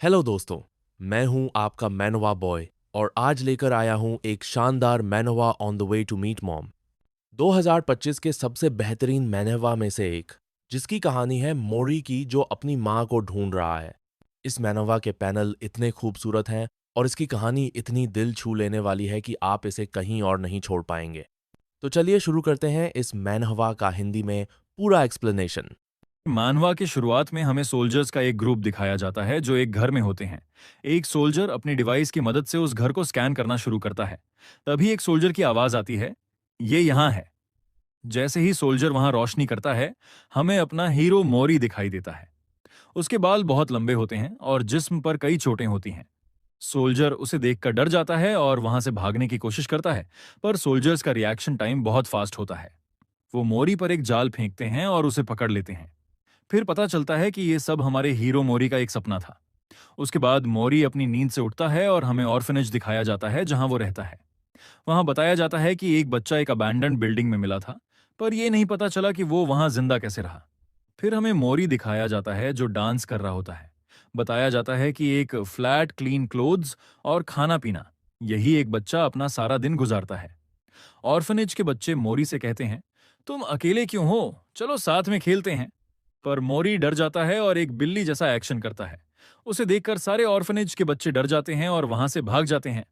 Hello दोस्तों। मैं हूं आपका मैनवा बॉय और आज लेकर आया हूं एक शानदार मैनवा on the way to meet mom. 2025 के सबसे बेहतरीन मैनवा में से एक, जिसकी कहानी है मोरी की जो अपनी मां को ढूंढ रहा है। इस मैनवा के पैनल इतने खूबसूरत हैं और इसकी कहानी इतनी दिल छू लेने वाली है कि आप इसे कहीं और नहीं छोड़ पाएंगे। तो चलिए शुरू करते हैं इस मैनवा का हिंदी में पूरा एक्सप्लेनेशन। मानवा की शुरुआत में हमें सोल्जर्स का एक ग्रुप दिखाया जाता है जो एक घर में होते हैं। एक सोल्जर अपनी डिवाइस की मदद से उस घर को स्कैन करना शुरू करता है। तभी एक सोल्जर की आवाज आती है, ये यहाँ है। जैसे ही सोल्जर वहां रोशनी करता है, हमें अपना हीरो मोरी दिखाई देता है। उसके बाल बहुत लंबे होते हैं और जिस्म पर कई चोटें होती हैं। सोल्जर उसे देखकर डर जाता है और वहां से भागने की कोशिश करता है, पर सोल्जर्स का रिएक्शन टाइम बहुत फास्ट होता है। वो मोरी पर एक जाल फेंकते हैं और उसे पकड़ लेते हैं। फिर पता चलता है कि ये सब हमारे हीरो मोरी का एक सपना था। उसके बाद मोरी अपनी नींद से उठता है और हमें ऑर्फनेज दिखाया जाता है जहां वो रहता है। वहां बताया जाता है कि एक बच्चा एक अबैंडन्ड बिल्डिंग में मिला था, पर यह नहीं पता चला कि वो वहां जिंदा कैसे रहा। फिर हमें मोरी दिखाया जाता है जो डांस कर रहा होता है। बताया जाता है कि एक फ्लैट क्लीन क्लोथ्स और खाना पीना, यही एक बच्चा अपना सारा दिन गुजारता है। ऑर्फनेज के बच्चे मोरी से कहते हैं, तुम अकेले क्यों हो, चलो साथ में खेलते हैं। पर मोरी डर जाता है और एक बिल्ली जैसा एक्शन करता है। उसे देखकर सारे ऑर्फनेज के बच्चे डर जाते हैं और वहां से भाग जाते हैं।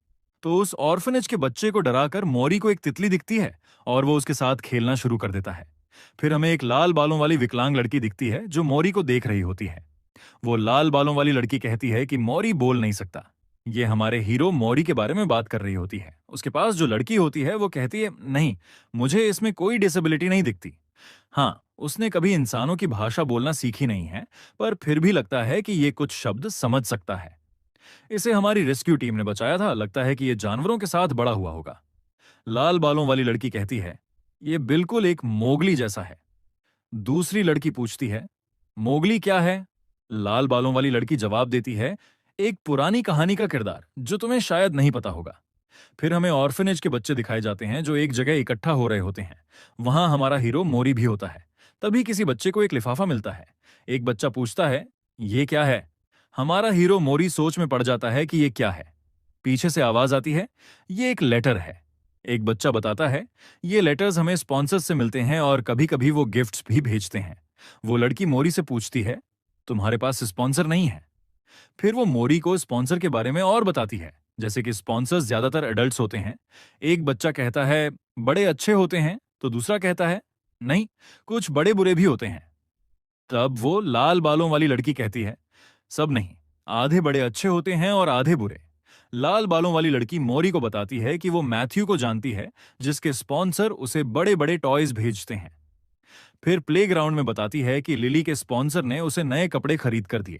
तो उस ऑर्फनेज के बच्चे को डराकर मोरी को एक तितली दिखती है और वो उसके साथ खेलना शुरू कर देता है। फिर हमें एक लाल बालों वाली विकलांग लड़की दिखती है जो मोरी को देख रही होती है। वो लाल बालों वाली लड़की कहती है कि मोरी बोल नहीं सकता। ये हमारे हीरो मोरी के बारे में बात कर रही होती है। उसके पास जो लड़की होती है वो कहती है, नहीं, मुझे इसमें कोई डिसेबिलिटी नहीं दिखती। हाँ, उसने कभी इंसानों की भाषा बोलना सीखी नहीं है, पर फिर भी लगता है कि ये कुछ शब्द समझ सकता है। इसे हमारी रेस्क्यू टीम ने बचाया था, लगता है कि ये जानवरों के साथ बड़ा हुआ होगा। लाल बालों वाली लड़की कहती है, ये बिल्कुल एक मोगली जैसा है। दूसरी लड़की पूछती है, मोगली क्या है? लाल बालों वाली लड़की जवाब देती है, एक पुरानी कहानी का किरदार जो तुम्हें शायद नहीं पता होगा। फिर हमें ऑर्फनेज के बच्चे दिखाए जाते हैं जो एक जगह इकट्ठा हो रहे होते हैं। वहां हमारा हीरो मोरी भी होता है। तभी किसी बच्चे को एक लिफाफा मिलता है। एक बच्चा पूछता है, ये क्या है? हमारा हीरो मोरी सोच में पड़ जाता है कि ये क्या है। पीछे से आवाज आती है, ये एक लेटर है। एक बच्चा बताता है, ये लेटर्स हमें स्पॉन्सर्स से मिलते हैं और कभी कभी वो गिफ्ट्स भी भेजते हैं। वो लड़की मोरी से पूछती है, तुम्हारे पास स्पॉन्सर नहीं है? फिर वो मोरी को स्पॉन्सर के बारे में और बताती है, जैसे कि स्पॉन्सर्स ज्यादातर एडल्ट्स होते हैं। एक बच्चा कहता है, बड़े अच्छे होते हैं, तो दूसरा कहता है, नहीं, कुछ बड़े बुरे भी होते हैं। तब वो लाल बालों वाली लड़की कहती है, सब नहीं, आधे बड़े अच्छे होते हैं और आधे बुरे। लाल बालों वाली लड़की मोरी को बताती है कि वो मैथ्यू को जानती है, जिसके स्पॉन्सर उसे बड़े बड़े टॉयज भेजते हैं। फिर प्लेग्राउंड में बताती है कि लिली के स्पॉन्सर ने उसे नए कपड़े खरीद कर दिए।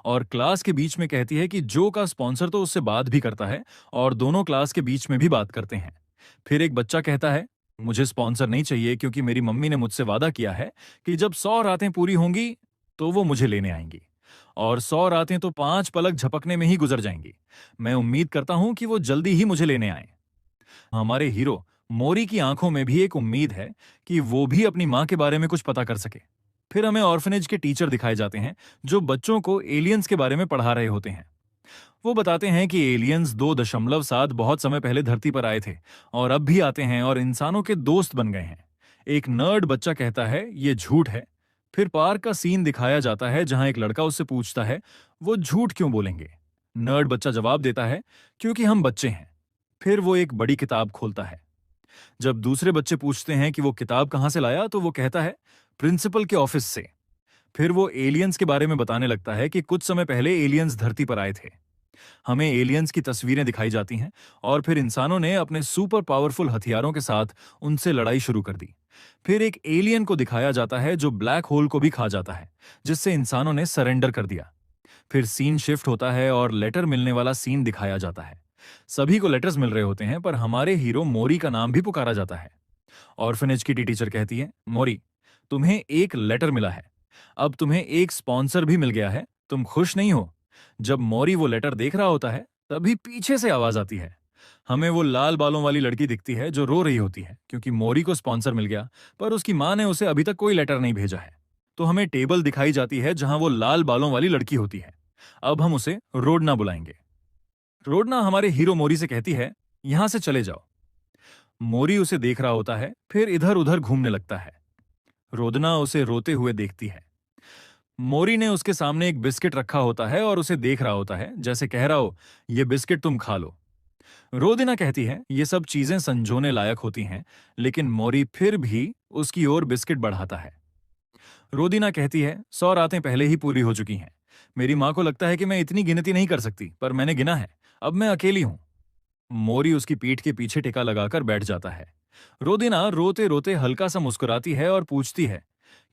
और क्लास के बीच में कहती है कि जो का स्पॉन्सर तो उससे बात भी करता है और दोनों क्लास के बीच में भी बात करते हैं। फिर एक बच्चा कहता है, मुझे स्पॉन्सर नहीं चाहिए क्योंकि मेरी मम्मी ने मुझसे वादा किया है कि जब 100 रातें पूरी होंगी तो वो मुझे लेने आएंगी। और 100 रातें तो 5 पलक झपकने में ही गुजर जाएंगी। मैं उम्मीद करता हूं कि वो जल्दी ही मुझे लेने आए। हमारे हीरो मोरी की आंखों में भी एक उम्मीद है कि वो भी अपनी मां के बारे में कुछ पता कर सके। फिर हमें ऑर्फनेज के टीचर दिखाए जाते हैं जो बच्चों को एलियंस के बारे में पढ़ा रहे होते हैं। वो बताते हैं कि एलियंस 2.7 बहुत समय पहले धरती पर आए थे और अब भी आते हैं और इंसानों के दोस्त बन गए हैं। एक नर्ड बच्चा कहता है, ये झूठ है। फिर पार्क का सीन दिखाया जाता है जहां एक लड़का उससे पूछता है, वो झूठ क्यों बोलेंगे? नर्ड बच्चा जवाब देता है, क्योंकि हम बच्चे हैं। फिर वो एक बड़ी किताब खोलता है। जब दूसरे बच्चे पूछते हैं कि वो किताब कहां से लाया, तो वो कहता है, प्रिंसिपल के ऑफिस से। फिर वो एलियंस के बारे में बताने लगता है कि कुछ समय पहले एलियंस धरती पर आए थे। हमें एलियंस की तस्वीरें दिखाई जाती हैं और फिर इंसानों ने अपने सुपर पावरफुल हथियारों के साथ उनसे लड़ाई शुरू कर दी। फिर एक एलियन को दिखाया जाता है जो ब्लैक होल को भी खा जाता है, जिससे इंसानों ने सरेंडर कर दिया। फिर सीन शिफ्ट होता है और लेटर मिलने वाला सीन दिखाया जाता है। सभी को लेटर्स मिल रहे होते हैं, पर हमारे हीरो मोरी का नाम भी पुकारा जाता है। ऑर्फनेज की टीचर कहती है, मोरी, तुम्हें एक लेटर मिला है। अब तुम्हें एक स्पॉन्सर भी मिल गया है, तुम खुश नहीं हो? जब मोरी वो लेटर देख रहा होता है, तभी पीछे से आवाज आती है। हमें वो लाल बालों वाली लड़की दिखती है जो रो रही होती है क्योंकि मोरी को स्पॉन्सर मिल गया, पर उसकी मां ने उसे अभी तक कोई लेटर नहीं भेजा है। तो हमें टेबल दिखाई जाती है जहां वो लाल बालों वाली लड़की होती है। अब हम उसे रोडना बुलाएंगे। रोडना हमारे हीरो मोरी से कहती है, यहां से चले जाओ। मोरी उसे देख रहा होता है, फिर इधर उधर घूमने लगता है। रोदना उसे रोते हुए देखती है। मोरी ने उसके सामने एक बिस्किट रखा होता है और उसे देख रहा होता है, जैसे कह रहा हो, ये बिस्किट तुम खा लो। रोदिना कहती है, ये सब चीजें संजोने लायक होती हैं, लेकिन मोरी फिर भी उसकी ओर बिस्किट बढ़ाता है। रोदिना कहती है, 100 रातें पहले ही पूरी हो चुकी हैं। मेरी माँ को लगता है कि मैं इतनी गिनती नहीं कर सकती, पर मैंने गिना है। अब मैं अकेली हूं। मोरी उसकी पीठ के पीछे टिका लगाकर बैठ जाता है। रोदिना रोते रोते हल्का सा मुस्कुराती है और पूछती है,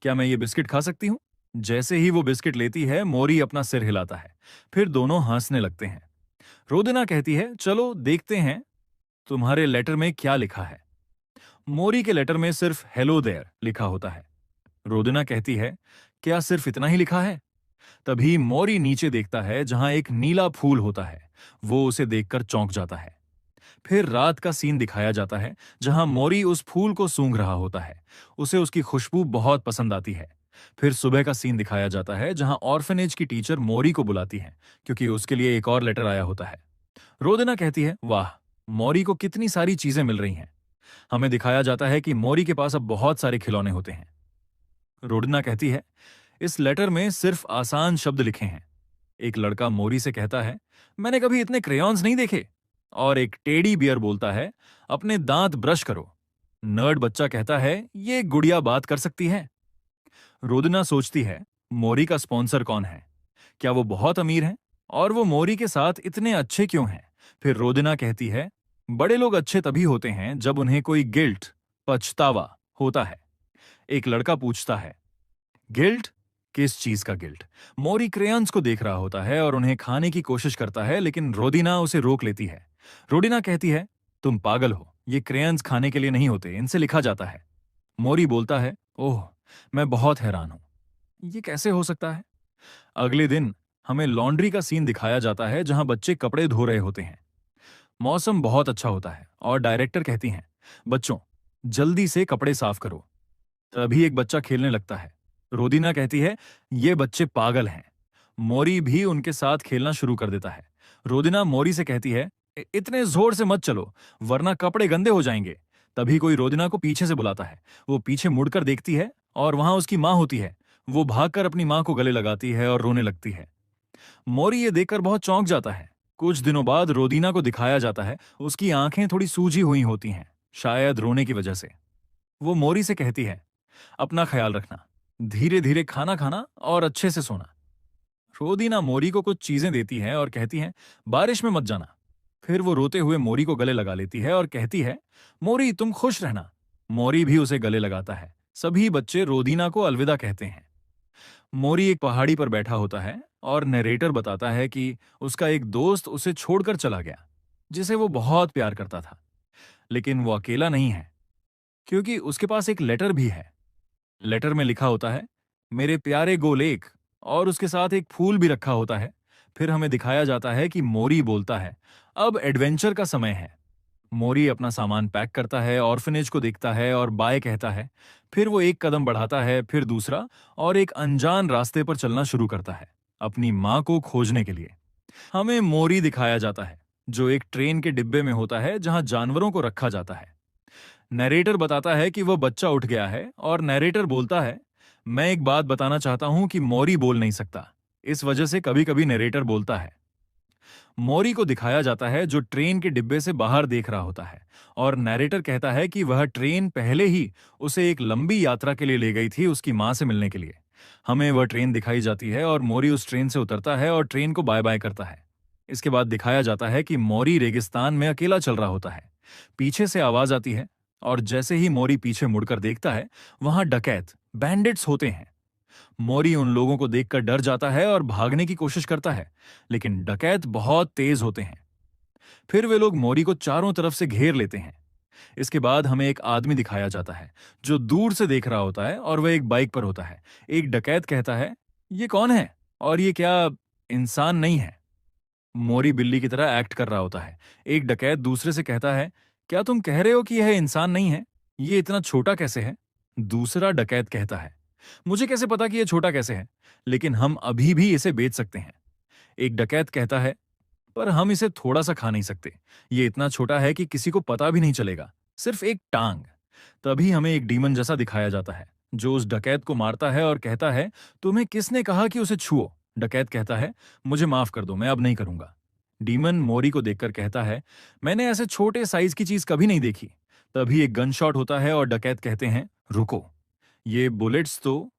क्या मैं ये बिस्किट खा सकती हूँ? जैसे ही वो बिस्किट लेती है, मोरी अपना सिर हिलाता है। फिर दोनों हंसने लगते हैं। रोदिना कहती है, चलो देखते हैं तुम्हारे लेटर में क्या लिखा है। मोरी के लेटर में सिर्फ हेलो देयर लिखा होता है। रोदिना कहती है, क्या सिर्फ इतना ही लिखा है? तभी मोरी नीचे देखता है जहां एक नीला फूल होता है। वो उसे देखकर चौंक जाता है। फिर रात का सीन दिखाया जाता है जहां मोरी उस फूल को सूंघ रहा होता है। उसे उसकी खुशबू बहुत पसंद आती है। फिर सुबह का सीन दिखाया जाता है जहां ऑर्फनेज की टीचर मोरी को बुलाती है, क्योंकि उसके लिए एक और लेटर आया होता है। रोदना कहती है, वाह, मोरी को कितनी सारी चीजें मिल रही हैं। हमें दिखाया जाता है कि मोरी के पास अब बहुत सारे खिलौने होते हैं। रोडना कहती है, इस लेटर में सिर्फ आसान शब्द लिखे हैं। एक लड़का मोरी से कहता है, मैंने कभी इतने क्रेयॉन्स नहीं देखे। और एक टेडी बियर बोलता है, अपने दांत ब्रश करो। नर्ड बच्चा कहता है, ये गुड़िया बात कर सकती है। रोदना सोचती है, मोरी का स्पॉन्सर कौन है? क्या वो बहुत अमीर है? और वो मोरी के साथ इतने अच्छे क्यों हैं? फिर रोदना कहती है, बड़े लोग अच्छे तभी होते हैं जब उन्हें कोई गिल्ट, पछतावा होता है। एक लड़का पूछता है, गिल्ट? किस चीज का गिल्ट? मोरी क्रेयंस को देख रहा होता है और उन्हें खाने की कोशिश करता है, लेकिन रोदिना उसे रोक लेती है। रोदिना कहती है, तुम पागल हो, ये क्रेयंस खाने के लिए नहीं होते, इनसे लिखा जाता है। मोरी बोलता है, ओह, मैं बहुत हैरान हूं, ये कैसे हो सकता है? अगले दिन हमें लॉन्ड्री का सीन दिखाया जाता है जहां बच्चे कपड़े धो रहे होते हैं। मौसम बहुत अच्छा होता है और डायरेक्टर कहती हैं, बच्चों, जल्दी से कपड़े साफ करो। तभी एक बच्चा खेलने लगता है। रोदिना कहती है, ये बच्चे पागल हैं। मोरी भी उनके साथ खेलना शुरू कर देता है। रोदिना मोरी से कहती है, इतने जोर से मत चलो, वरना कपड़े गंदे हो जाएंगे। तभी कोई रोदिना को पीछे से बुलाता है। वो पीछे मुड़कर देखती है और वहां उसकी माँ होती है। वो भागकर अपनी माँ को गले लगाती है और रोने लगती है। मोरी ये देखकर बहुत चौंक जाता है। कुछ दिनों बाद रोदीना को दिखाया जाता है, उसकी आंखें थोड़ी सूजी हुई होती हैं, शायद रोने की वजह से। वो मोरी से कहती है, अपना ख्याल रखना, धीरे धीरे खाना खाना और अच्छे से सोना। रोदीना मोरी को कुछ चीजें देती है और कहती है, बारिश में मत जाना। फिर वो रोते हुए मोरी को गले लगा लेती है और कहती है, मोरी तुम खुश रहना। मोरी भी उसे गले लगाता है। सभी बच्चे रोदीना को अलविदा कहते हैं। मोरी एक पहाड़ी पर बैठा होता है और नरेटर बताता है कि उसका एक दोस्त उसे छोड़कर चला गया, जिसे वो बहुत प्यार करता था। लेकिन वो अकेला नहीं है, क्योंकि उसके पास एक लेटर भी है। लेटर में लिखा होता है, मेरे प्यारे गोलेक, और उसके साथ एक फूल भी रखा होता है। फिर हमें दिखाया जाता है कि मोरी बोलता है, अब एडवेंचर का समय है। मोरी अपना सामान पैक करता है, ऑर्फनेज को देखता है और बाय कहता है। फिर वो एक कदम बढ़ाता है, फिर दूसरा, और एक अनजान रास्ते पर चलना शुरू करता है, अपनी माँ को खोजने के लिए। हमें मोरी दिखाया जाता है, जो एक ट्रेन के डिब्बे में होता है जहां जानवरों को रखा जाता है। नरेटर बताता है कि वह बच्चा उठ गया है और नरेटर बोलता है, मैं एक बात बताना चाहता हूं कि मोरी बोल नहीं सकता। इस वजह से कभी कभी नरेटर बोलता है। मोरी को दिखाया जाता है जो ट्रेन के डिब्बे से बाहर देख रहा होता है, और नरेटर कहता है कि वह ट्रेन पहले ही उसे एक लंबी यात्रा के लिए ले गई थी, उसकी मां से मिलने के लिए। हमें वह ट्रेन दिखाई जाती है और मोरी उस ट्रेन से उतरता है और ट्रेन को बाय बाय करता है। इसके बाद दिखाया जाता है कि मोरी रेगिस्तान में अकेला चल रहा होता है। पीछे से आवाज आती है और जैसे ही मोरी पीछे मुड़कर देखता है, वहां डकैत, बैंडिट्स होते हैं। मोरी उन लोगों को देखकर डर जाता है और भागने की कोशिश करता है, लेकिन डकैत बहुत तेज होते हैं। फिर वे लोग मोरी को चारों तरफ से घेर लेते हैं। इसके बाद हमें एक आदमी दिखाया जाता है जो दूर से देख रहा होता है और वह एक बाइक पर होता है। एक डकैत कहता है, ये कौन है और ये क्या इंसान नहीं है? मोरी बिल्ली की तरह एक्ट कर रहा होता है। एक डकैत दूसरे से कहता है, क्या तुम कह रहे हो कि यह इंसान नहीं है? ये इतना छोटा कैसे है? दूसरा डकैत कहता है, मुझे कैसे पता कि यह छोटा कैसे है, लेकिन हम अभी भी इसे बेच सकते हैं। एक डकैत कहता है, पर हम इसे थोड़ा सा खा नहीं सकते, ये इतना छोटा है कि किसी को पता भी नहीं चलेगा, सिर्फ एक टांग। तभी हमें एक डीमन जैसा दिखाया जाता है जो उस डकैत को मारता है और कहता है, तुम्हें किसने कहा कि उसे छुओ? डकैत कहता है, मुझे माफ कर दो, मैं अब नहीं करूंगा। डीमन मोरी को देखकर कहता है, मैंने ऐसे छोटे साइज की चीज कभी नहीं देखी। तभी एक गन शॉट होता है और डकैत कहते हैं, रुको, ये बुलेट्स तो।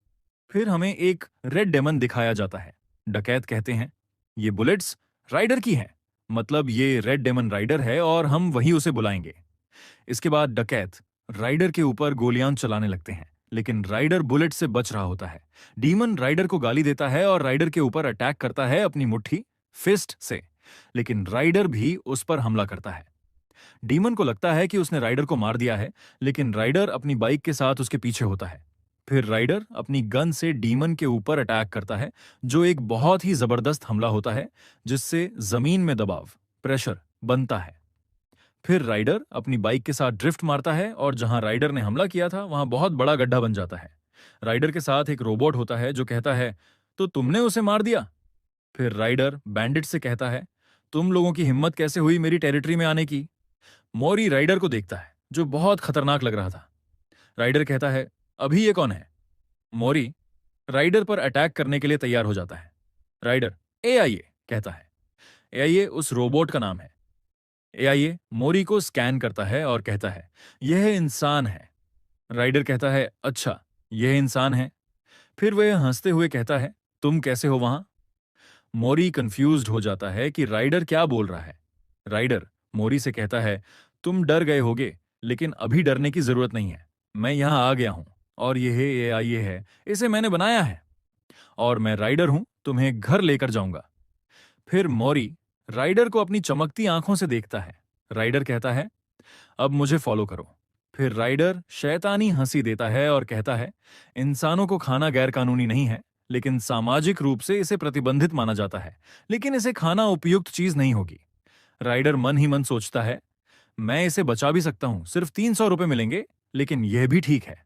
फिर हमें एक रेड डेमन दिखाया जाता है। डकैत कहते हैं, ये बुलेट्स राइडर की हैं, मतलब ये रेड डेमन राइडर है और हम वही उसे बुलाएंगे। इसके बाद डकैत राइडर के ऊपर गोलियां चलाने लगते हैं, लेकिन राइडर बुलेट से बच रहा होता है। डीमन राइडर को गाली देता है और राइडर के ऊपर अटैक करता है अपनी मुट्ठी फिस्ट से, लेकिन राइडर भी उस पर हमला करता है। डीमन को लगता है कि उसने राइडर को मार दिया है, लेकिन राइडर अपनी बाइक के साथ उसके पीछे होता है। फिर राइडर अपनी गन से डीमन के ऊपर अटैक करता है, जो एक बहुत ही जबरदस्त हमला होता है जिससे जमीन में दबाव प्रेशर बनता है। फिर राइडर अपनी बाइक के साथ ड्रिफ्ट मारता है और जहां राइडर ने हमला किया था वहां बहुत बड़ा गड्ढा बन जाता है। राइडर के साथ एक रोबोट होता है जो कहता है, तो तुमने उसे मार दिया? फिर राइडर बैंडिट से कहता है, तुम लोगों की हिम्मत कैसे हुई मेरी टेरिटरी में आने की? मोरी राइडर को देखता है जो बहुत खतरनाक लग रहा था। राइडर कहता है, अभी ये कौन है? मोरी राइडर पर अटैक करने के लिए तैयार हो जाता है। राइडर एआईए कहता है। एआईए उस रोबोट का नाम है। एआईए मोरी को स्कैन करता है और कहता है, यह इंसान है। राइडर कहता है, अच्छा, यह इंसान है। फिर वह हंसते हुए कहता है, तुम कैसे हो वहां? मोरी कंफ्यूज्ड हो जाता है कि राइडर क्या बोल रहा है। राइडर मोरी से कहता है, तुम डर गए होगे, लेकिन अभी डरने की जरूरत नहीं है। मैं यहां आ गया हूं और यह एआईए है, इसे मैंने बनाया है और मैं राइडर हूं, तुम्हें घर लेकर जाऊंगा। फिर मोरी राइडर को अपनी चमकती आंखों से देखता है। राइडर कहता है, अब मुझे फॉलो करो। फिर राइडर शैतानी हंसी देता है और कहता है, इंसानों को खाना गैरकानूनी नहीं है, लेकिन सामाजिक रूप से इसे प्रतिबंधित माना जाता है, लेकिन इसे खाना उपयुक्त चीज नहीं होगी। राइडर मन ही मन सोचता है, मैं इसे बचा भी सकता हूं, सिर्फ 300 रुपए मिलेंगे, लेकिन यह भी ठीक है।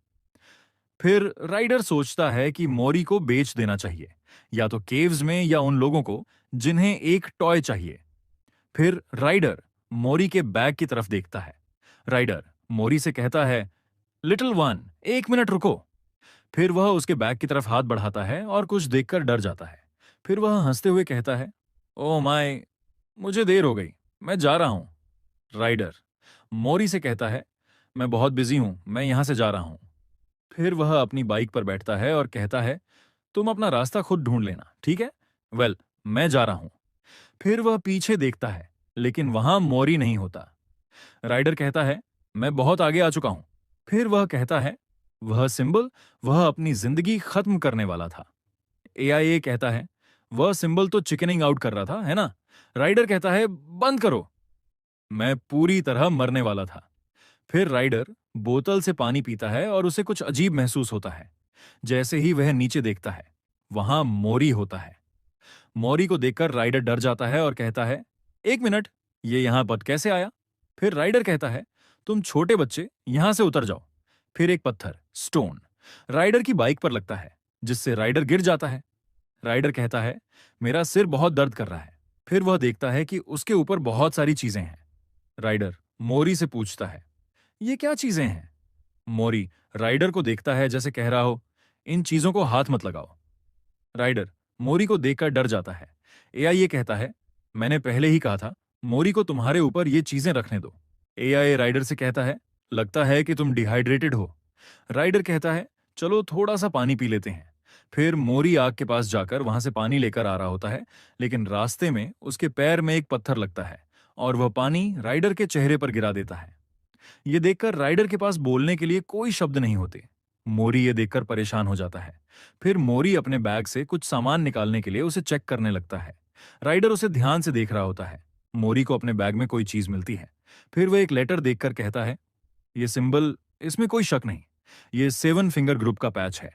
फिर राइडर सोचता है कि मोरी को बेच देना चाहिए, या तो केव्स में या उन लोगों को जिन्हें एक टॉय चाहिए। फिर राइडर मोरी के बैग की तरफ देखता है। राइडर मोरी से कहता है, लिटिल वन, 1 मिनट रुको। फिर वह उसके बैग की तरफ हाथ बढ़ाता है और कुछ देखकर डर जाता है। फिर वह हंसते हुए कहता है, ओह माय, मुझे देर हो गई, मैं जा रहा हूं। राइडर मोरी से कहता है, मैं बहुत बिजी हूं, मैं यहां से जा रहा हूं। फिर वह अपनी बाइक पर बैठता है और कहता है, तुम अपना रास्ता खुद ढूंढ लेना, ठीक है? वेल, मैं जा रहा हूं। फिर वह पीछे देखता है, लेकिन वहां मोरी नहीं होता। राइडर कहता है, मैं बहुत आगे आ चुका हूं। फिर वह कहता है, वह सिंबल, वह अपनी जिंदगी खत्म करने वाला था। एआईए कहता है, वह सिंबल तो चिकनिंग आउट कर रहा था, है ना? राइडर कहता है, बंद करो, मैं पूरी तरह मरने वाला था। फिर राइडर बोतल से पानी पीता है और उसे कुछ अजीब महसूस होता है। जैसे ही वह नीचे देखता है, वहां मोरी होता है। मोरी को देखकर राइडर डर जाता है और कहता है, 1 मिनट, ये यहां पर कैसे आया? फिर राइडर कहता है, तुम छोटे बच्चे, यहां से उतर जाओ। फिर एक पत्थर, स्टोन, राइडर की बाइक पर लगता है, जिससे राइडर गिर जाता है। राइडर कहता है, मेरा सिर बहुत दर्द कर रहा है। फिर वह देखता है कि उसके ऊपर बहुत सारी चीजें हैं। राइडर मोरी से पूछता है, ये क्या चीजें हैं? मोरी राइडर को देखता है जैसे कह रहा हो, इन चीजों को हाथ मत लगाओ। राइडर मोरी को देखकर डर जाता है। एआई ये कहता है, मैंने पहले ही कहा था, मोरी को तुम्हारे ऊपर ये चीजें रखने दो। एआई राइडर से कहता है, लगता है कि तुम डिहाइड्रेटेड हो। राइडर कहता है, चलो थोड़ा सा पानी पी लेते हैं। फिर मोरी आग के पास जाकर वहां से पानी लेकर आ रहा होता है, लेकिन रास्ते में उसके पैर में एक पत्थर लगता है और वह पानी राइडर के चेहरे पर गिरा देता है। ये देखकर राइडर के पास बोलने के लिए कोई शब्द नहीं होते। मोरी ये देखकर परेशान हो जाता है। फिर मोरी अपने बैग से कुछ सामान निकालने के लिए उसे चेक करने लगता है। राइडर उसे ध्यान से देख रहा होता है। मोरी को अपने बैग में कोई चीज मिलती है। फिर वह एक लेटर देखकर कहता है, ये सिंबल, इसमें कोई शक नहीं, ये 7 फिंगर ग्रुप का पैच है।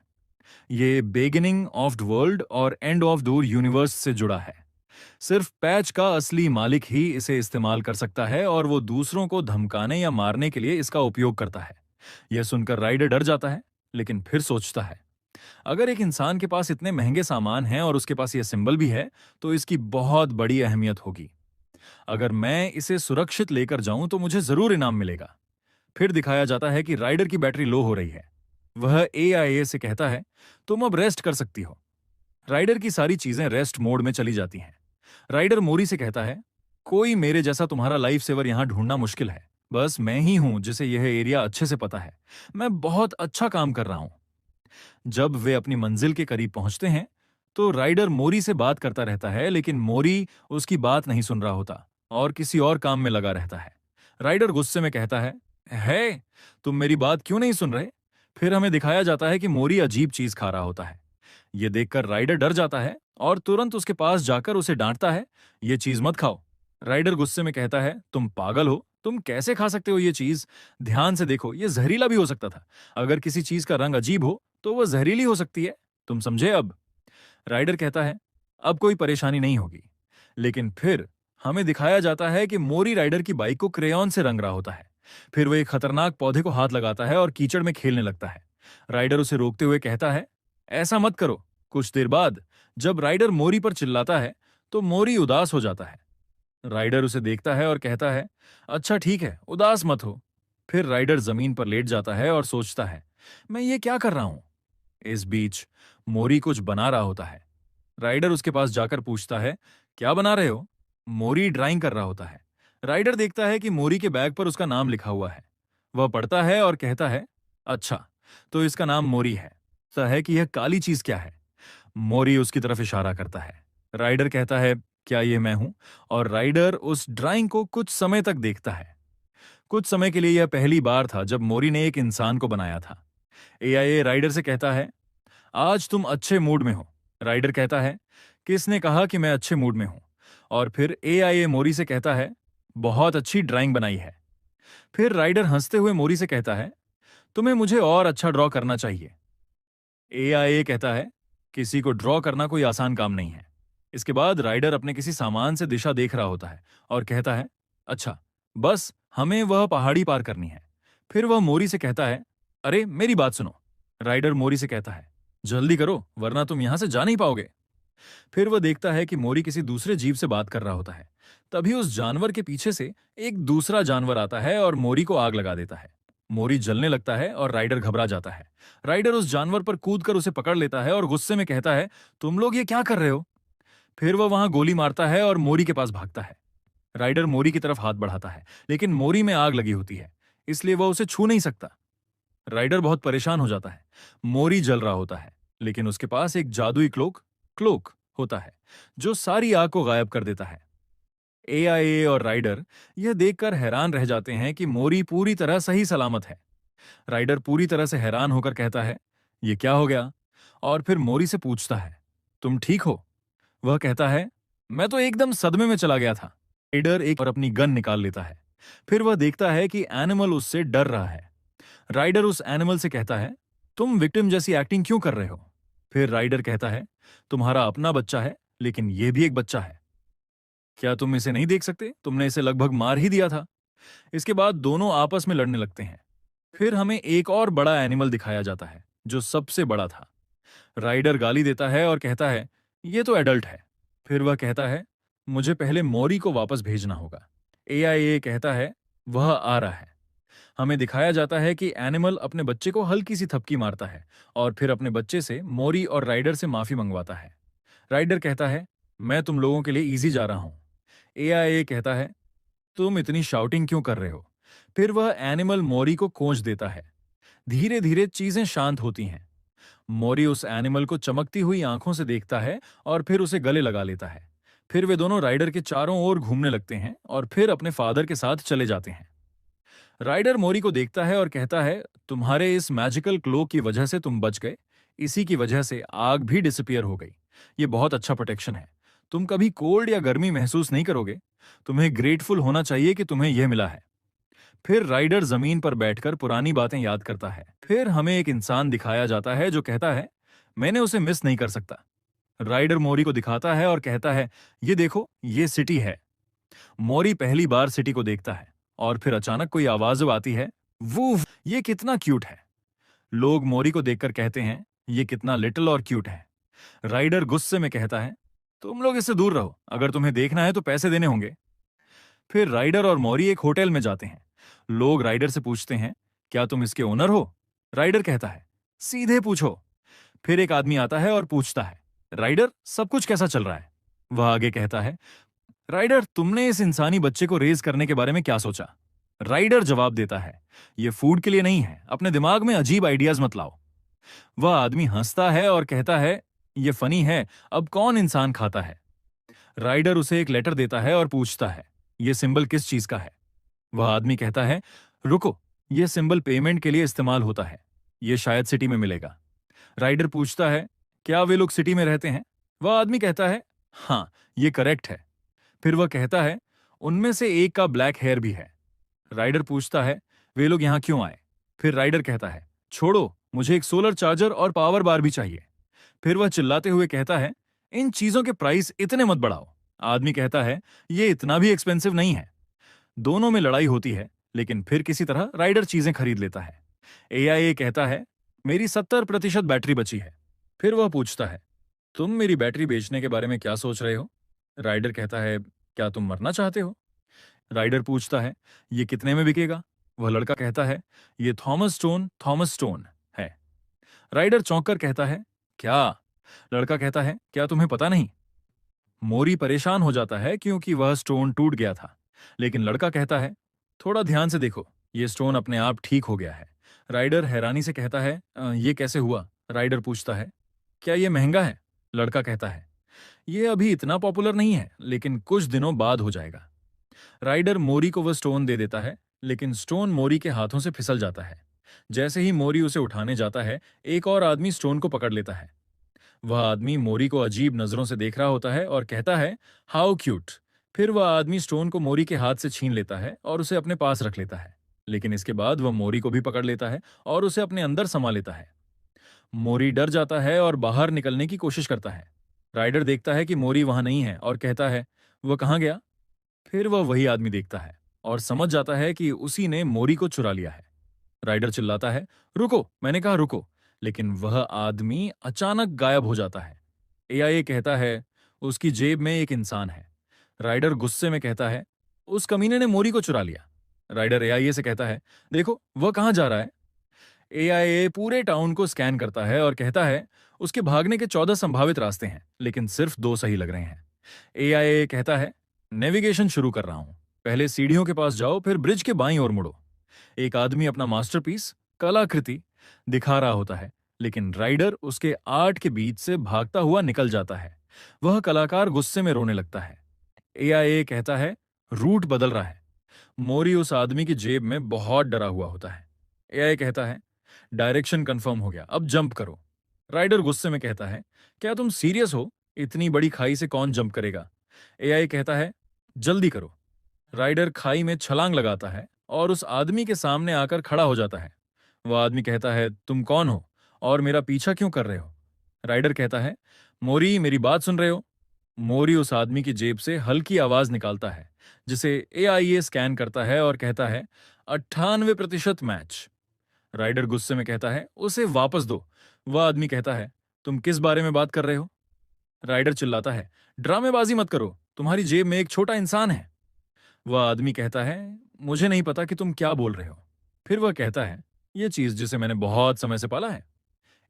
ये बिगिनिंग ऑफ द वर्ल्ड और एंड ऑफ द यूनिवर्स से जुड़ा है। सिर्फ पैच का असली मालिक ही इसे इस्तेमाल कर सकता है और वो दूसरों को धमकाने या मारने के लिए इसका उपयोग करता है। यह सुनकर राइडर डर जाता है, लेकिन फिर सोचता है, अगर एक इंसान के पास इतने महंगे सामान हैं और उसके पास यह सिंबल भी है, तो इसकी बहुत बड़ी अहमियत होगी। अगर मैं इसे सुरक्षित लेकर जाऊं तो मुझे जरूर इनाम मिलेगा। फिर दिखाया जाता है कि राइडर की बैटरी लो हो रही है। वह एआईए से कहता है, तुम अब रेस्ट कर सकती हो। राइडर की सारी चीजें रेस्ट मोड में चली जाती हैं। राइडर मोरी से कहता है, कोई मेरे जैसा तुम्हारा लाइफ सेवर यहां ढूंढना मुश्किल है। बस मैं ही हूं जिसे यह एरिया अच्छे से पता है। मैं बहुत अच्छा काम कर रहा हूं। जब वे अपनी मंजिल के करीब पहुंचते हैं, तो राइडर मोरी से बात करता रहता है, लेकिन मोरी उसकी बात नहीं सुन रहा होता और किसी और काम में लगा रहता है। राइडर गुस्से में कहता है, तुम मेरी बात क्यों नहीं सुन रहे? फिर हमें दिखाया जाता है कि मोरी अजीब चीज खा रहा होता है। ये देखकर राइडर डर जाता है और तुरंत उसके पास जाकर उसे डांटता है, ये चीज मत खाओ। राइडर गुस्से में कहता है, तुम पागल हो, तुम कैसे खा सकते हो ये चीज? ध्यान से देखो, ये जहरीला भी हो सकता था। अगर किसी चीज का रंग अजीब हो तो वह जहरीली हो सकती है। तुम समझे अब? राइडर कहता है, अब कोई परेशानी नहीं होगी। लेकिन फिर हमें दिखाया जाता है कि मोरी राइडर की बाइक को क्रेयॉन से रंग रहा होता है। फिर वह एक खतरनाक पौधे को हाथ लगाता है और कीचड़ में खेलने लगता है। राइडर उसे रोकते हुए कहता है, ऐसा मत करो। कुछ देर बाद जब राइडर मोरी पर चिल्लाता है, तो मोरी उदास हो जाता है। राइडर उसे देखता है और कहता है, अच्छा ठीक है, उदास मत हो। फिर राइडर जमीन पर लेट जाता है और सोचता है, मैं ये क्या कर रहा हूं? इस बीच मोरी कुछ बना रहा होता है। राइडर उसके पास जाकर पूछता है, क्या बना रहे हो? मोरी ड्राइंग कर रहा होता है। राइडर देखता है कि मोरी के बैग पर उसका नाम लिखा हुआ है। वह पढ़ता है और कहता है, अच्छा, तो इसका नाम मोरी है। ऐसा है कि यह काली चीज क्या है? मोरी उसकी तरफ इशारा करता है। राइडर कहता है, क्या ये मैं हूं? और राइडर उस ड्राइंग को कुछ समय तक देखता है। कुछ समय के लिए यह पहली बार था जब मोरी ने एक इंसान को बनाया था। एआईए राइडर से कहता है, आज तुम अच्छे मूड में हो। राइडर कहता है, किसने कहा कि मैं अच्छे मूड में हूं? और फिर एआईए मोरी से कहता है, बहुत अच्छी ड्राइंग बनाई है। फिर राइडर हंसते हुए मोरी से कहता है, तुम्हें मुझे और अच्छा ड्रॉ करना चाहिए। एआईए कहता है, किसी को ड्रॉ करना कोई आसान काम नहीं है। इसके बाद राइडर अपने किसी सामान से दिशा देख रहा होता है और कहता है, अच्छा, बस हमें वह पहाड़ी पार करनी है। फिर वह मोरी से कहता है, अरे मेरी बात सुनो। राइडर मोरी से कहता है, जल्दी करो वरना तुम यहां से जा नहीं पाओगे। फिर वह देखता है कि मोरी किसी दूसरे जीव से बात कर रहा होता है। तभी उस जानवर के पीछे से एक दूसरा जानवर आता है और मोरी को आग लगा देता है। मोरी जलने लगता है और राइडर घबरा जाता है। राइडर उस जानवर पर कूदकर उसे पकड़ लेता है और गुस्से में कहता है, तुम लोग ये क्या कर रहे हो? फिर वह वहां गोली मारता है और मोरी के पास भागता है। राइडर मोरी की तरफ हाथ बढ़ाता है, लेकिन मोरी में आग लगी होती है, इसलिए वह उसे छू नहीं सकता। राइडर बहुत परेशान हो जाता है। मोरी जल रहा होता है, लेकिन उसके पास एक जादुई क्लोक क्लोक होता है, जो सारी आग को गायब कर देता है। एआईए और राइडर यह देखकर हैरान रह जाते हैं कि मोरी पूरी तरह सही सलामत है। राइडर पूरी तरह से हैरान होकर कहता है, ये क्या हो गया? और फिर मोरी से पूछता है, तुम ठीक हो? वह कहता है, मैं तो एकदम सदमे में चला गया था। राइडर एक और अपनी गन निकाल लेता है। फिर वह देखता है कि एनिमल उससे डर रहा है। राइडर उस एनिमल से कहता है, तुम विक्टिम जैसी एक्टिंग क्यों कर रहे हो? फिर राइडर कहता है, तुम्हारा अपना बच्चा है, लेकिन यह भी एक बच्चा है। क्या तुम इसे नहीं देख सकते? तुमने इसे लगभग मार ही दिया था। इसके बाद दोनों आपस में लड़ने लगते हैं। फिर हमें एक और बड़ा एनिमल दिखाया जाता है, जो सबसे बड़ा था। राइडर गाली देता है और कहता है, ये तो एडल्ट है। फिर वह कहता है, मुझे पहले मोरी को वापस भेजना होगा। एआईए कहता है, वह आ रहा है। हमें दिखाया जाता है कि एनिमल अपने बच्चे को हल्की सी थपकी मारता है और फिर अपने बच्चे से मोरी और राइडर से माफी मंगवाता है। राइडर कहता है, मैं तुम लोगों के लिए इजी जा रहा हूं। एआईए कहता है, तुम इतनी शाउटिंग क्यों कर रहे हो? फिर वह एनिमल मोरी को कोंच देता है। धीरे धीरे चीजें शांत होती हैं। मोरी उस एनिमल को चमकती हुई आंखों से देखता है और फिर उसे गले लगा लेता है। फिर वे दोनों राइडर के चारों ओर घूमने लगते हैं और फिर अपने फादर के साथ चले जाते हैं। राइडर मोरी को देखता है और कहता है, तुम्हारे इस मैजिकल क्लोक की वजह से तुम बच गए। इसी की वजह से आग भी डिसअपियर हो गई। ये बहुत अच्छा प्रोटेक्शन है। तुम कभी कोल्ड या गर्मी महसूस नहीं करोगे। तुम्हें ग्रेटफुल होना चाहिए कि तुम्हें यह मिला है। फिर राइडर जमीन पर बैठकर पुरानी बातें याद करता है। फिर हमें एक इंसान दिखाया जाता है जो कहता है, मैंने उसे मिस नहीं कर सकता। राइडर मोरी को दिखाता है और कहता है, ये देखो, ये सिटी है। मोरी पहली बार सिटी को देखता है और फिर अचानक कोई आवाज आती है, वूफ, ये कितना क्यूट है। लोग मोरी को देखकर कहते हैं, ये कितना लिटिल और क्यूट है। राइडर गुस्से में कहता है, तुम लोग इससे दूर रहो, अगर तुम्हें देखना है तो पैसे देने होंगे। फिर राइडर और मौरी एक होटल में जाते हैं। लोग राइडर से पूछते हैं, क्या तुम इसके ओनर हो? राइडर कहता है, सीधे पूछो। फिर एक आदमी आता है और पूछता है, राइडर सब कुछ कैसा चल रहा है? वह आगे कहता है, राइडर तुमने इस इंसानी बच्चे को रेज करने के बारे में क्या सोचा? राइडर जवाब देता है, यह फूड के लिए नहीं है, अपने दिमाग में अजीब आइडियाज मत लाओ। वह आदमी हंसता है और कहता है, यह फनी है, अब कौन इंसान खाता है? राइडर उसे एक लेटर देता है और पूछता है, यह सिंबल किस चीज का है? वह आदमी कहता है, रुको, यह सिंबल पेमेंट के लिए इस्तेमाल होता है, यह शायद सिटी में मिलेगा। राइडर पूछता है, क्या वे लोग सिटी में रहते हैं? वह आदमी कहता है, हाँ, यह करेक्ट है। फिर वह कहता है, उनमें से एक का ब्लैक हेयर भी है। राइडर पूछता है, वे लोग यहां क्यों आए? फिर राइडर कहता है, छोड़ो, मुझे एक सोलर चार्जर और पावर बार भी चाहिए। फिर वह चिल्लाते हुए कहता है, इन चीजों के प्राइस इतने मत बढ़ाओ। आदमी कहता है, यह इतना भी एक्सपेंसिव नहीं है। दोनों में लड़ाई होती है, लेकिन फिर किसी तरह राइडर चीजें खरीद लेता है। एआईए कहता है, मेरी 70% बैटरी बची है। फिर वह पूछता है, तुम मेरी बैटरी बेचने के बारे में क्या सोच रहे हो? राइडर कहता है, क्या तुम मरना चाहते हो? राइडर पूछता है, ये कितने में बिकेगा? वह लड़का कहता है, ये थॉमस स्टोन है। राइडर चौंक कर कहता है, क्या? लड़का कहता है, क्या तुम्हें पता नहीं? मोरी परेशान हो जाता है क्योंकि वह स्टोन टूट गया था, लेकिन लड़का कहता है, थोड़ा ध्यान से देखो, ये स्टोन अपने आप ठीक हो गया है। राइडर हैरानी से कहता है, ये कैसे हुआ?" राइडर पूछता है, क्या ये महंगा है?" लड़का कहता है, ये अभी इतना पॉपुलर नहीं है, लेकिन कुछ दिनों बाद हो जाएगा। राइडर मोरी को वह स्टोन दे देता है, लेकिन स्टोन मोरी के हाथों से फिसल जाता है। जैसे ही मोरी उसे उठाने जाता है, एक और आदमी स्टोन को पकड़ लेता है। वह आदमी मोरी को अजीब नजरों से देख रहा होता है और कहता है, हाउ क्यूट। फिर वह आदमी स्टोन को मोरी के हाथ से छीन लेता है और उसे अपने पास रख लेता है। लेकिन इसके बाद वह मोरी को भी पकड़ लेता है और उसे अपने अंदर समा लेता है। मोरी डर जाता है और बाहर निकलने की कोशिश करता है। राइडर देखता है कि मोरी वहां नहीं है और कहता है, वह कहाँ गया? फिर वह वही आदमी देखता है और समझ जाता है कि उसी ने मोरी को चुरा लिया है। राइडर चिल्लाता है, रुको, मैंने कहा रुको, लेकिन वह आदमी अचानक गायब हो जाता है। एआईए कहता है, उसकी जेब में एक इंसान है। राइडर गुस्से में कहता है, उस कमीने ने मोरी को चुरा लिया। राइडर एआईए से कहता है, देखो वह कहाँ जा रहा है। एआईए पूरे टाउन को स्कैन करता है और कहता है, उसके भागने के 14 संभावित रास्ते हैं, लेकिन सिर्फ 2 सही लग रहे हैं। एआईए कहता है, नेविगेशन शुरू कर रहा हूं, पहले सीढ़ियों के पास जाओ, फिर ब्रिज के बाईं ओर मुड़ो। एक आदमी अपना मास्टरपीस, कलाकृति दिखा रहा होता है, लेकिन राइडर उसके आर्ट के बीच से भागता हुआ निकल जाता है। वह कलाकार गुस्से में रोने लगता है। एआईए कहता है, रूट बदल रहा है। मोरी उस आदमी की जेब में बहुत डरा हुआ होता है। एआई कहता है, डायरेक्शन कंफर्म हो गया, अब जंप करो। राइडर गुस्से में कहता है, क्या तुम सीरियस हो? इतनी बड़ी खाई से कौन जंप करेगा? एआई कहता है, जल्दी करो। राइडर खाई में छलांग लगाता है और उस आदमी के सामने आकर खड़ा हो जाता है। वह आदमी कहता है, तुम कौन हो और मेरा पीछा क्यों कर रहे हो? राइडर कहता है, मोरी मेरी बात सुन रहे हो? मोरी उस आदमी की जेब से हल्की आवाज निकालता है, जिसे एआईए स्कैन करता है और कहता है, 98% मैच। राइडर गुस्से में कहता है, उसे वापस दो। वह आदमी कहता है, तुम किस बारे में बात कर रहे हो? राइडर चिल्लाता है, ड्रामेबाजी मत करो, तुम्हारी जेब में एक छोटा इंसान है। वह आदमी कहता है, मुझे नहीं पता कि तुम क्या बोल रहे हो। फिर वह कहता है, यह चीज जिसे मैंने बहुत समय से पाला है।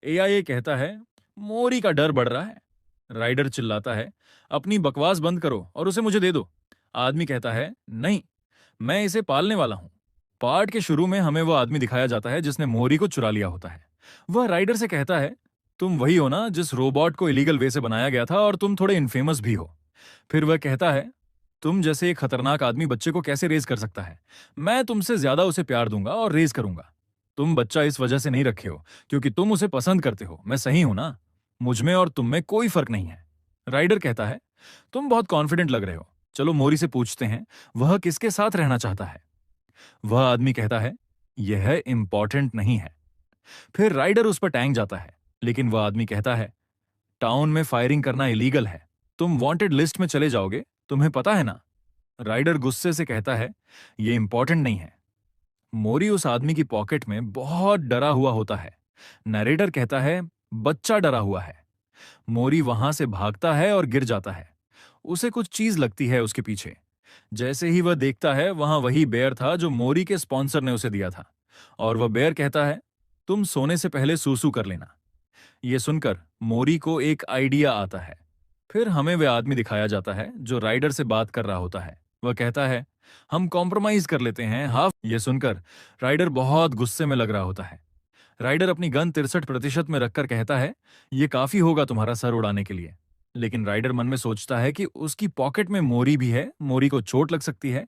एआईए कहता है, मोरी का डर बढ़ रहा है। राइडर चिल्लाता है, अपनी बकवास बंद करो और उसे मुझे दे दो। आदमी कहता है, नहीं, मैं इसे पालने वाला हूं। पार्ट के शुरू में हमें वह आदमी दिखाया जाता है जिसने मोरी को चुरा लिया होता है। वह राइडर से कहता है, तुम वही हो ना जिस रोबोट को इलीगल वे से बनाया गया था और तुम थोड़े इनफेमस भी हो। फिर वह कहता है, तुम जैसे एक खतरनाक आदमी बच्चे को कैसे रेज कर सकता है? मैं तुमसे ज्यादा उसे प्यार दूंगा और रेज करूंगा। तुम बच्चा इस वजह से नहीं रखे हो क्योंकि तुम उसे पसंद करते हो, मैं सही हूं ना? मुझ में और तुम में कोई फर्क नहीं है। राइडर कहता है, तुम बहुत कॉन्फिडेंट लग रहे हो, चलो मोरी से पूछते हैं वह किसके साथ रहना चाहता है। वह आदमी कहता है, यह इंपॉर्टेंट नहीं है। फिर राइडर उस पर टैंक जाता है, लेकिन वह आदमी कहता है, टाउन में फायरिंग करना इलीगल है, तुम वांटेड लिस्ट में चले जाओगे, तुम्हें पता है ना? राइडर गुस्से से कहता है, यह इंपॉर्टेंट नहीं है। मोरी उस आदमी की पॉकेट में बहुत डरा हुआ होता है। नरेटर कहता है, बच्चा डरा हुआ है। मोरी वहां से भागता है और गिर जाता है। उसे कुछ चीज लगती है उसके पीछे। जैसे ही वह देखता है, वहां वही बेयर था जो मोरी के स्पॉन्सर ने उसे दिया था। और वह बेयर कहता है, तुम सोने से पहले सूसू कर लेना। यह सुनकर मोरी को एक आइडिया आता है। फिर हमें वह आदमी दिखाया जाता है जो राइडर से बात कर रहा होता है। वह कहता है, हम कॉम्प्रोमाइज कर लेते हैं हाफ। यह सुनकर राइडर बहुत गुस्से में लग रहा होता है। राइडर अपनी गन 63% में रखकर कहता है, यह काफी होगा तुम्हारा सर उड़ाने के लिए। लेकिन राइडर मन में सोचता है कि उसकी पॉकेट में मोरी भी है, मोरी को चोट लग सकती है।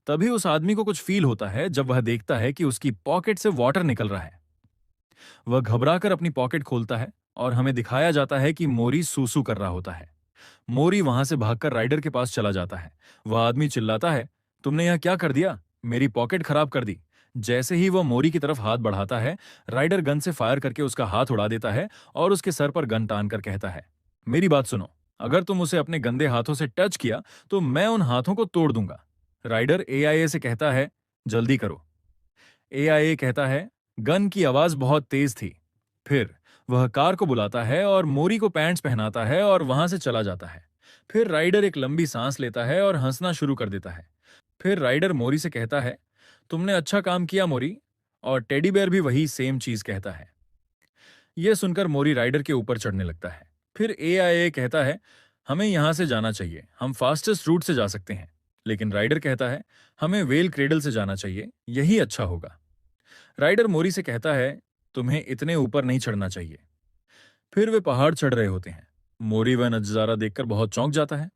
तभी उस आदमी को कुछ फील होता है जब वह देखता है कि उसकी पॉकेट से वाटर निकल रहा है। वह घबराकर अपनी पॉकेट खोलता है और हमें दिखाया जाता है कि मोरी सूसू कर रहा होता है। मोरी वहां से भागकर राइडर के पास चला जाता है। वह आदमी चिल्लाता है, तुमने यह क्या कर दिया? मेरी पॉकेट खराब कर दी। जैसे ही वह मोरी की तरफ हाथ बढ़ाता है, राइडर गन से फायर करके उसका हाथ उड़ा देता है और उसके सर पर गन तान कर कहता है, मेरी बात सुनो, अगर तुम उसे अपने गंदे हाथों से टच किया तो मैं उन हाथों को तोड़ दूंगा। राइडर एआईए से कहता है, जल्दी करो। एआईए कहता है, गन की आवाज बहुत तेज थी। फिर वह कार को बुलाता है और मोरी को पैंट्स पहनाता है और वहां से चला जाता है। फिर राइडर एक लंबी सांस लेता है और हंसना शुरू कर देता है। फिर राइडर मोरी से कहता है, तुमने अच्छा काम किया मोरी। और टेडी बेयर भी वही सेम चीज कहता है। यह सुनकर मोरी राइडर के ऊपर चढ़ने लगता है। फिर एआईए कहता है, हमें यहां से जाना चाहिए, हम फास्टेस्ट रूट से जा सकते हैं। लेकिन राइडर कहता है, हमें वेल क्रेडल से जाना चाहिए, यही अच्छा होगा। राइडर मोरी से कहता है, तुम्हें इतने ऊपर नहीं चढ़ना चाहिए। फिर वे पहाड़ चढ़ रहे होते हैं। मोरी वह नजारा देखकर बहुत चौंक जाता है।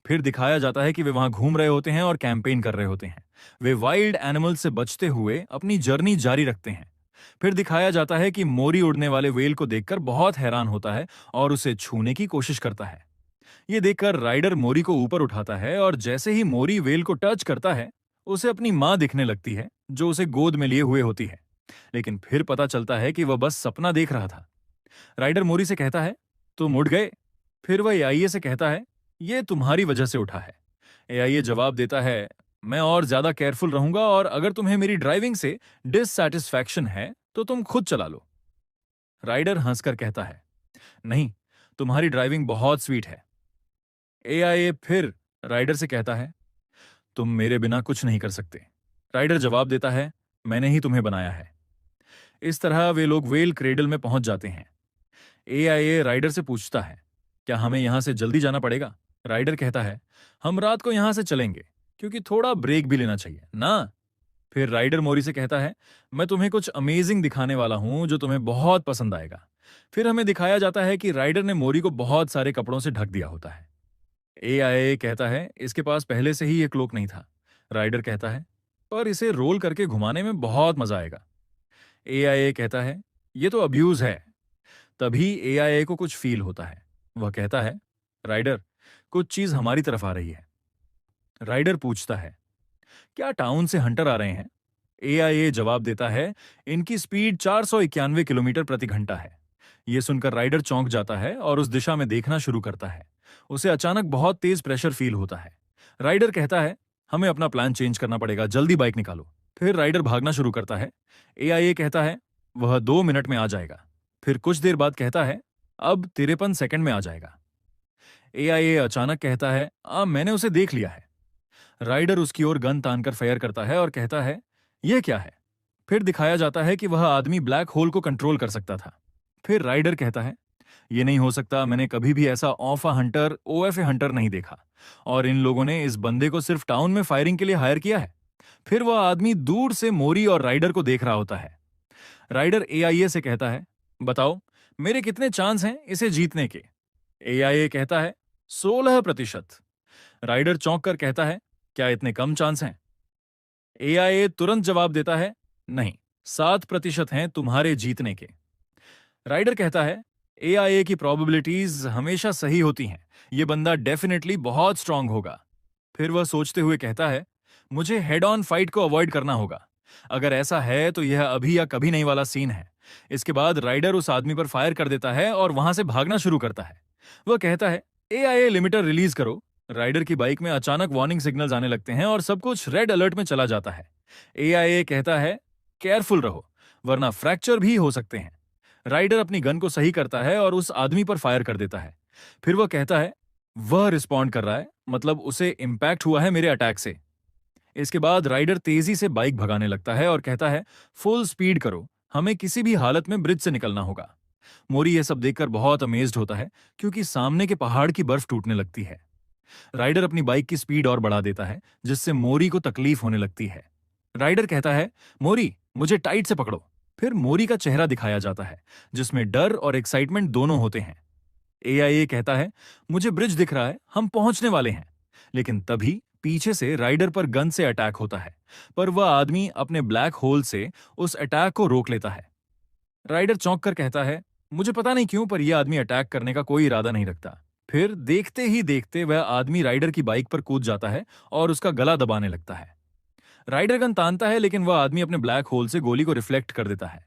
फिर दिखाया जाता है कि वे वहां घूम रहे होते हैं और कैंपेन कर रहे होते हैं। वे वाइल्ड एनिमल्स से बचते हुए अपनी जर्नी जारी रखते हैं। फिर दिखाया जाता है कि मोरी उड़ने वाले वेल को देखकर बहुत हैरान होता है और उसे छूने की कोशिश करता है। ये देखकर राइडर मोरी को ऊपर उठाता है और जैसे ही मोरी वेल को टच करता है, उसे अपनी मां दिखने लगती है जो उसे गोद में लिए हुए होती है। लेकिन फिर पता चलता है कि वह बस सपना देख रहा था। राइडर मोरी से कहता है, तुम उड़ गए। फिर वह एआईए से कहता है, यह तुम्हारी वजह से उठा है। एआईए जवाब देता है, मैं और ज्यादा केयरफुल रहूंगा और अगर तुम्हें मेरी ड्राइविंग से डिससैटिस्फैक्शन है तो तुम खुद चला लो। राइडर हंसकर कहता है, नहीं, तुम्हारी ड्राइविंग बहुत स्वीट है। एआईए फिर राइडर से कहता है, तुम मेरे बिना कुछ नहीं कर सकते। राइडर जवाब देता है, मैंने ही तुम्हें बनाया है। इस तरह वे लोग वेल क्रेडल में पहुंच जाते हैं। एआईए राइडर से पूछता है, क्या हमें यहां से जल्दी जाना पड़ेगा? राइडर कहता है, हम रात को यहां से चलेंगे क्योंकि थोड़ा ब्रेक भी लेना चाहिए ना। फिर राइडर मोरी से कहता है, मैं तुम्हें कुछ अमेजिंग दिखाने वाला हूं जो तुम्हें बहुत पसंद आएगा। फिर हमें दिखाया जाता है कि राइडर ने मोरी को बहुत सारे कपड़ों से ढक दिया होता है। एआईए कहता है, इसके पास पहले से ही ये क्लोक नहीं था। राइडर कहता है, पर इसे रोल करके घुमाने में बहुत मजा आएगा। एआईए कहता है, ये तो अब्यूज है। तभी एआईए को कुछ फील होता है। वह कहता है, राइडर, कुछ चीज हमारी तरफ आ रही है। राइडर पूछता है, क्या टाउन से हंटर आ रहे हैं? एआईए जवाब देता है, इनकी स्पीड 491 किलोमीटर प्रति घंटा है। यह सुनकर राइडर चौंक जाता है और उस दिशा में देखना शुरू करता है। उसे अचानक बहुत तेज प्रेशर फील होता है। राइडर कहता है, हमें अपना प्लान चेंज करना पड़ेगा, जल्दी बाइक निकालो। फिर राइडर भागना शुरू करता है। एआईए कहता है, वह 2 मिनट में आ जाएगा। फिर कुछ देर बाद कहता है, अब 53 सेकंड में आ जाएगा। एआईए अचानक कहता है, मैंने उसे देख लिया है। राइडर उसकी ओर गन तानकर फायर करता है और कहता है, यह क्या है? फिर दिखाया जाता है कि वह आदमी ब्लैक होल को कंट्रोल कर सकता था। फिर राइडर कहता है, यह नहीं हो सकता, मैंने कभी भी ऐसा ऑफ हंटर ओएफए हंटर नहीं देखा और इन लोगों ने इस बंदे को सिर्फ टाउन में फायरिंग के लिए हायर किया है। फिर वह आदमी दूर से मोरी और राइडर को देख रहा होता है। राइडर एआईए से कहता है, बताओ मेरे कितने चांस हैं इसे जीतने के? एआईए कहता है, 16%। राइडर चौंक कर कहता है, क्या इतने कम चांस हैं? एआईए तुरंत जवाब देता है, नहीं, 7% हैं तुम्हारे जीतने के। राइडर कहता है, एआईए की प्रोबेबिलिटीज हमेशा सही होती हैं, यह बंदा डेफिनेटली बहुत स्ट्रांग होगा। फिर वह सोचते हुए कहता है, मुझे हेड ऑन फाइट को अवॉइड करना होगा। अगर ऐसा है तो यह अभी या कभी नहीं वाला सीन है। इसके बाद राइडर उस आदमी पर फायर कर देता है और वहां से भागना शुरू करता है। वह कहता है, एआईए लिमिटर रिलीज करो। राइडर की बाइक में अचानक वार्निंग सिग्नल्स आने लगते हैं और सब कुछ रेड अलर्ट में चला जाता है। एआईए कहता है, केयरफुल रहो वरना फ्रैक्चर भी हो सकते हैं। राइडर अपनी गन को सही करता है और उस आदमी पर फायर कर देता है। फिर वह कहता है, वह रिस्पॉन्ड कर रहा है, मतलब उसे इम्पैक्ट हुआ है मेरे अटैक से। इसके बाद राइडर तेजी से बाइक भगाने लगता है और कहता है, फुल स्पीड करो, हमें किसी भी हालत में ब्रिज से निकलना होगा। मोरी यह सब देखकर बहुत अमेज्ड होता है, क्योंकि सामने के पहाड़ की बर्फ टूटने लगती है। राइडर अपनी बाइक की स्पीड और बढ़ा देता है, जिससे मोरी को तकलीफ होने लगती है। राइडर कहता है, मोरी मुझे टाइट से पकड़ो। फिर मोरी का चेहरा दिखाया जाता है, जिसमें डर और एक्साइटमेंट दोनों होते हैं। एआईए कहता है, मुझे ब्रिज दिख रहा है, हम पहुंचने वाले हैं। लेकिन तभी पीछे से राइडर पर गन से अटैक होता है, पर वह आदमी अपने ब्लैक होल से उस अटैक को रोक लेता है। राइडर चौंक कर कहता है, मुझे पता नहीं क्यों, पर यह आदमी अटैक करने का कोई इरादा नहीं रखता। फिर देखते ही देखते वह आदमी राइडर की बाइक पर कूद जाता है और उसका गला दबाने लगता है। राइडर गन तानता है, लेकिन वह आदमी अपने ब्लैक होल से गोली को रिफ्लेक्ट कर देता है।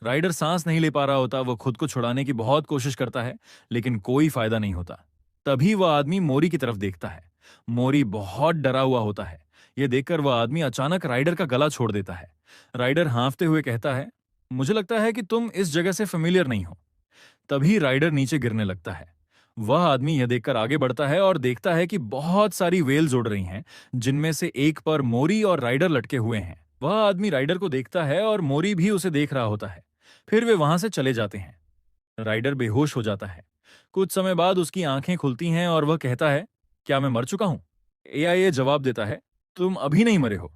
राइडर सांस नहीं ले पा रहा होता, वह खुद को छुड़ाने की बहुत कोशिश करता है, लेकिन कोई फायदा नहीं होता। तभी वह आदमी मोरी की तरफ देखता है। मोरी बहुत डरा हुआ होता है। यह देखकर वह आदमी अचानक राइडर का गला छोड़ देता है। राइडर हाँफते हुए कहता है, मुझे लगता है कि तुम इस जगह से फेमिलियर नहीं हो। तभी राइडर नीचे गिरने लगता है। वह आदमी यह देखकर आगे बढ़ता है और देखता है कि बहुत सारी वेल्स उड़ रही हैं, जिनमें से एक पर मोरी और राइडर लटके हुए हैं। वह आदमी राइडर को देखता है और मोरी भी उसे देख रहा होता है। फिर वे वहां से चले जाते हैं। राइडर बेहोश हो जाता है। कुछ समय बाद उसकी आंखें खुलती हैं और वह कहता है, क्या मैं मर चुका हूं? एआईए जवाब देता है, तुम अभी नहीं मरे हो।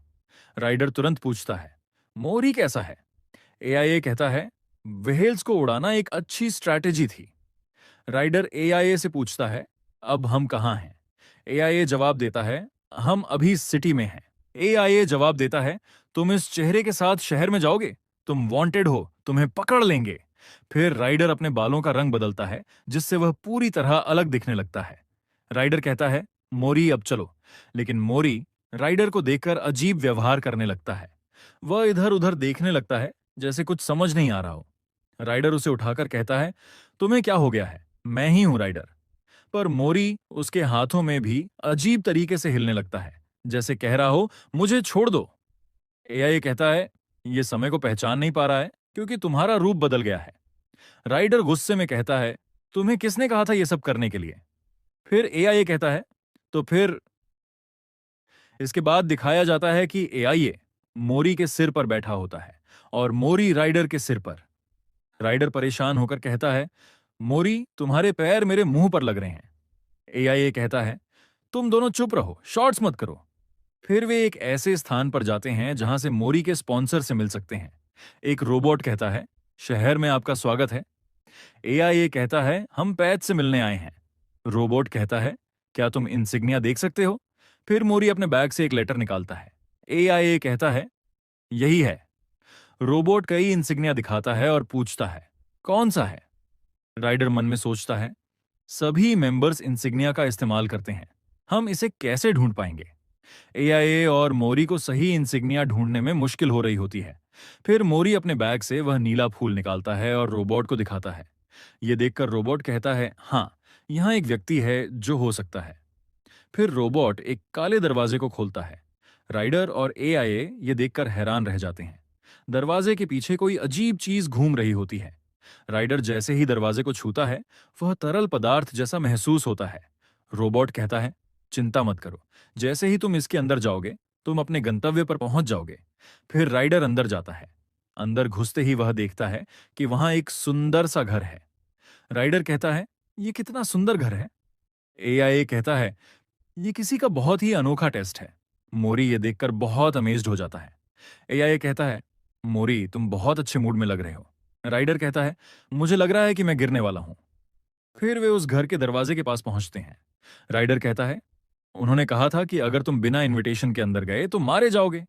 राइडर तुरंत पूछता है, मोरी कैसा है? एआईए कहता है, व्हेल्स को उड़ाना एक अच्छी स्ट्रैटेजी थी। राइडर एआईए से पूछता है, अब हम कहाँ हैं? एआईए जवाब देता है, हम अभी सिटी में हैं। एआईए जवाब देता है, तुम इस चेहरे के साथ शहर में जाओगे? तुम वांटेड हो, तुम्हें पकड़ लेंगे। फिर राइडर अपने बालों का रंग बदलता है, जिससे वह पूरी तरह अलग दिखने लगता है। राइडर कहता है, मोरी अब चलो। लेकिन मोरी राइडर को देखकर अजीब व्यवहार करने लगता है। वह इधर उधर देखने लगता है, जैसे कुछ समझ नहीं आ रहा हो। राइडर उसे उठाकर कहता है, तुम्हें क्या हो गया है? मैं ही हूं राइडर। पर मोरी उसके हाथों में भी अजीब तरीके से हिलने लगता है, जैसे कह रहा हो, मुझे छोड़ दो। एआई कहता है, ये समय को पहचान नहीं पा रहा है, क्योंकि तुम्हारा रूप बदल गया है। राइडर गुस्से में कहता है, तुम्हें किसने कहा था ये सब करने के लिए? फिर एआई कहता है, तो फिर? इसके बाद दिखाया जाता है कि एआई मोरी के सिर पर बैठा होता है और मोरी राइडर के सिर पर। राइडर परेशान होकर कहता है, मोरी तुम्हारे पैर मेरे मुंह पर लग रहे हैं। एआई कहता है, तुम दोनों चुप रहो, शॉर्ट्स मत करो। फिर वे एक ऐसे स्थान पर जाते हैं जहां से मोरी के स्पॉन्सर से मिल सकते हैं। एक रोबोट कहता है, शहर में आपका स्वागत है। एआई कहता है, हम पैच से मिलने आए हैं। रोबोट कहता है, क्या तुम इंसिग्निया देख सकते हो? फिर मोरी अपने बैग से एक लेटर निकालता है। एआई कहता है, यही है। रोबोट कई इंसिग्निया दिखाता है और पूछता है, कौन सा है? राइडर मन में सोचता है, सभी मेंबर्स इंसिग्निया का इस्तेमाल करते हैं, हम इसे कैसे ढूंढ पाएंगे? एआईए और मोरी को सही इंसिग्निया ढूंढने में मुश्किल हो रही होती है। फिर मोरी अपने बैग से वह नीला फूल निकालता है और रोबोट को दिखाता है। यह देखकर रोबोट कहता है, हाँ, यहां एक व्यक्ति है जो हो सकता है। फिर रोबोट एक काले दरवाजे को खोलता है। राइडर और एआईए ये देखकर हैरान रह जाते हैं। दरवाजे के पीछे कोई अजीब चीज घूम रही होती है। राइडर जैसे ही दरवाजे को छूता है, वह तरल पदार्थ जैसा महसूस होता है। रोबोट कहता है, चिंता मत करो, जैसे ही तुम इसके अंदर जाओगे, तुम अपने गंतव्य पर पहुंच जाओगे। फिर राइडर अंदर जाता है। अंदर घुसते ही वह देखता है कि वहां एक सुंदर सा घर है। राइडर कहता है, ये कितना सुंदर घर है? एआई कहता है, ये किसी का बहुत ही अनोखा टेस्ट है। मोरी ये देखकर बहुत अमेज्ड हो जाता है। एआई कहता है, मोरी तुम बहुत अच्छे मूड में लग रहे हो। राइडर कहता है, मुझे लग रहा है कि मैं गिरने वाला हूं। फिर वे उस घर के दरवाजे के पास पहुंचते हैं। राइडर कहता है, उन्होंने कहा था कि अगर तुम बिना इनविटेशन के अंदर गए तो मारे जाओगे।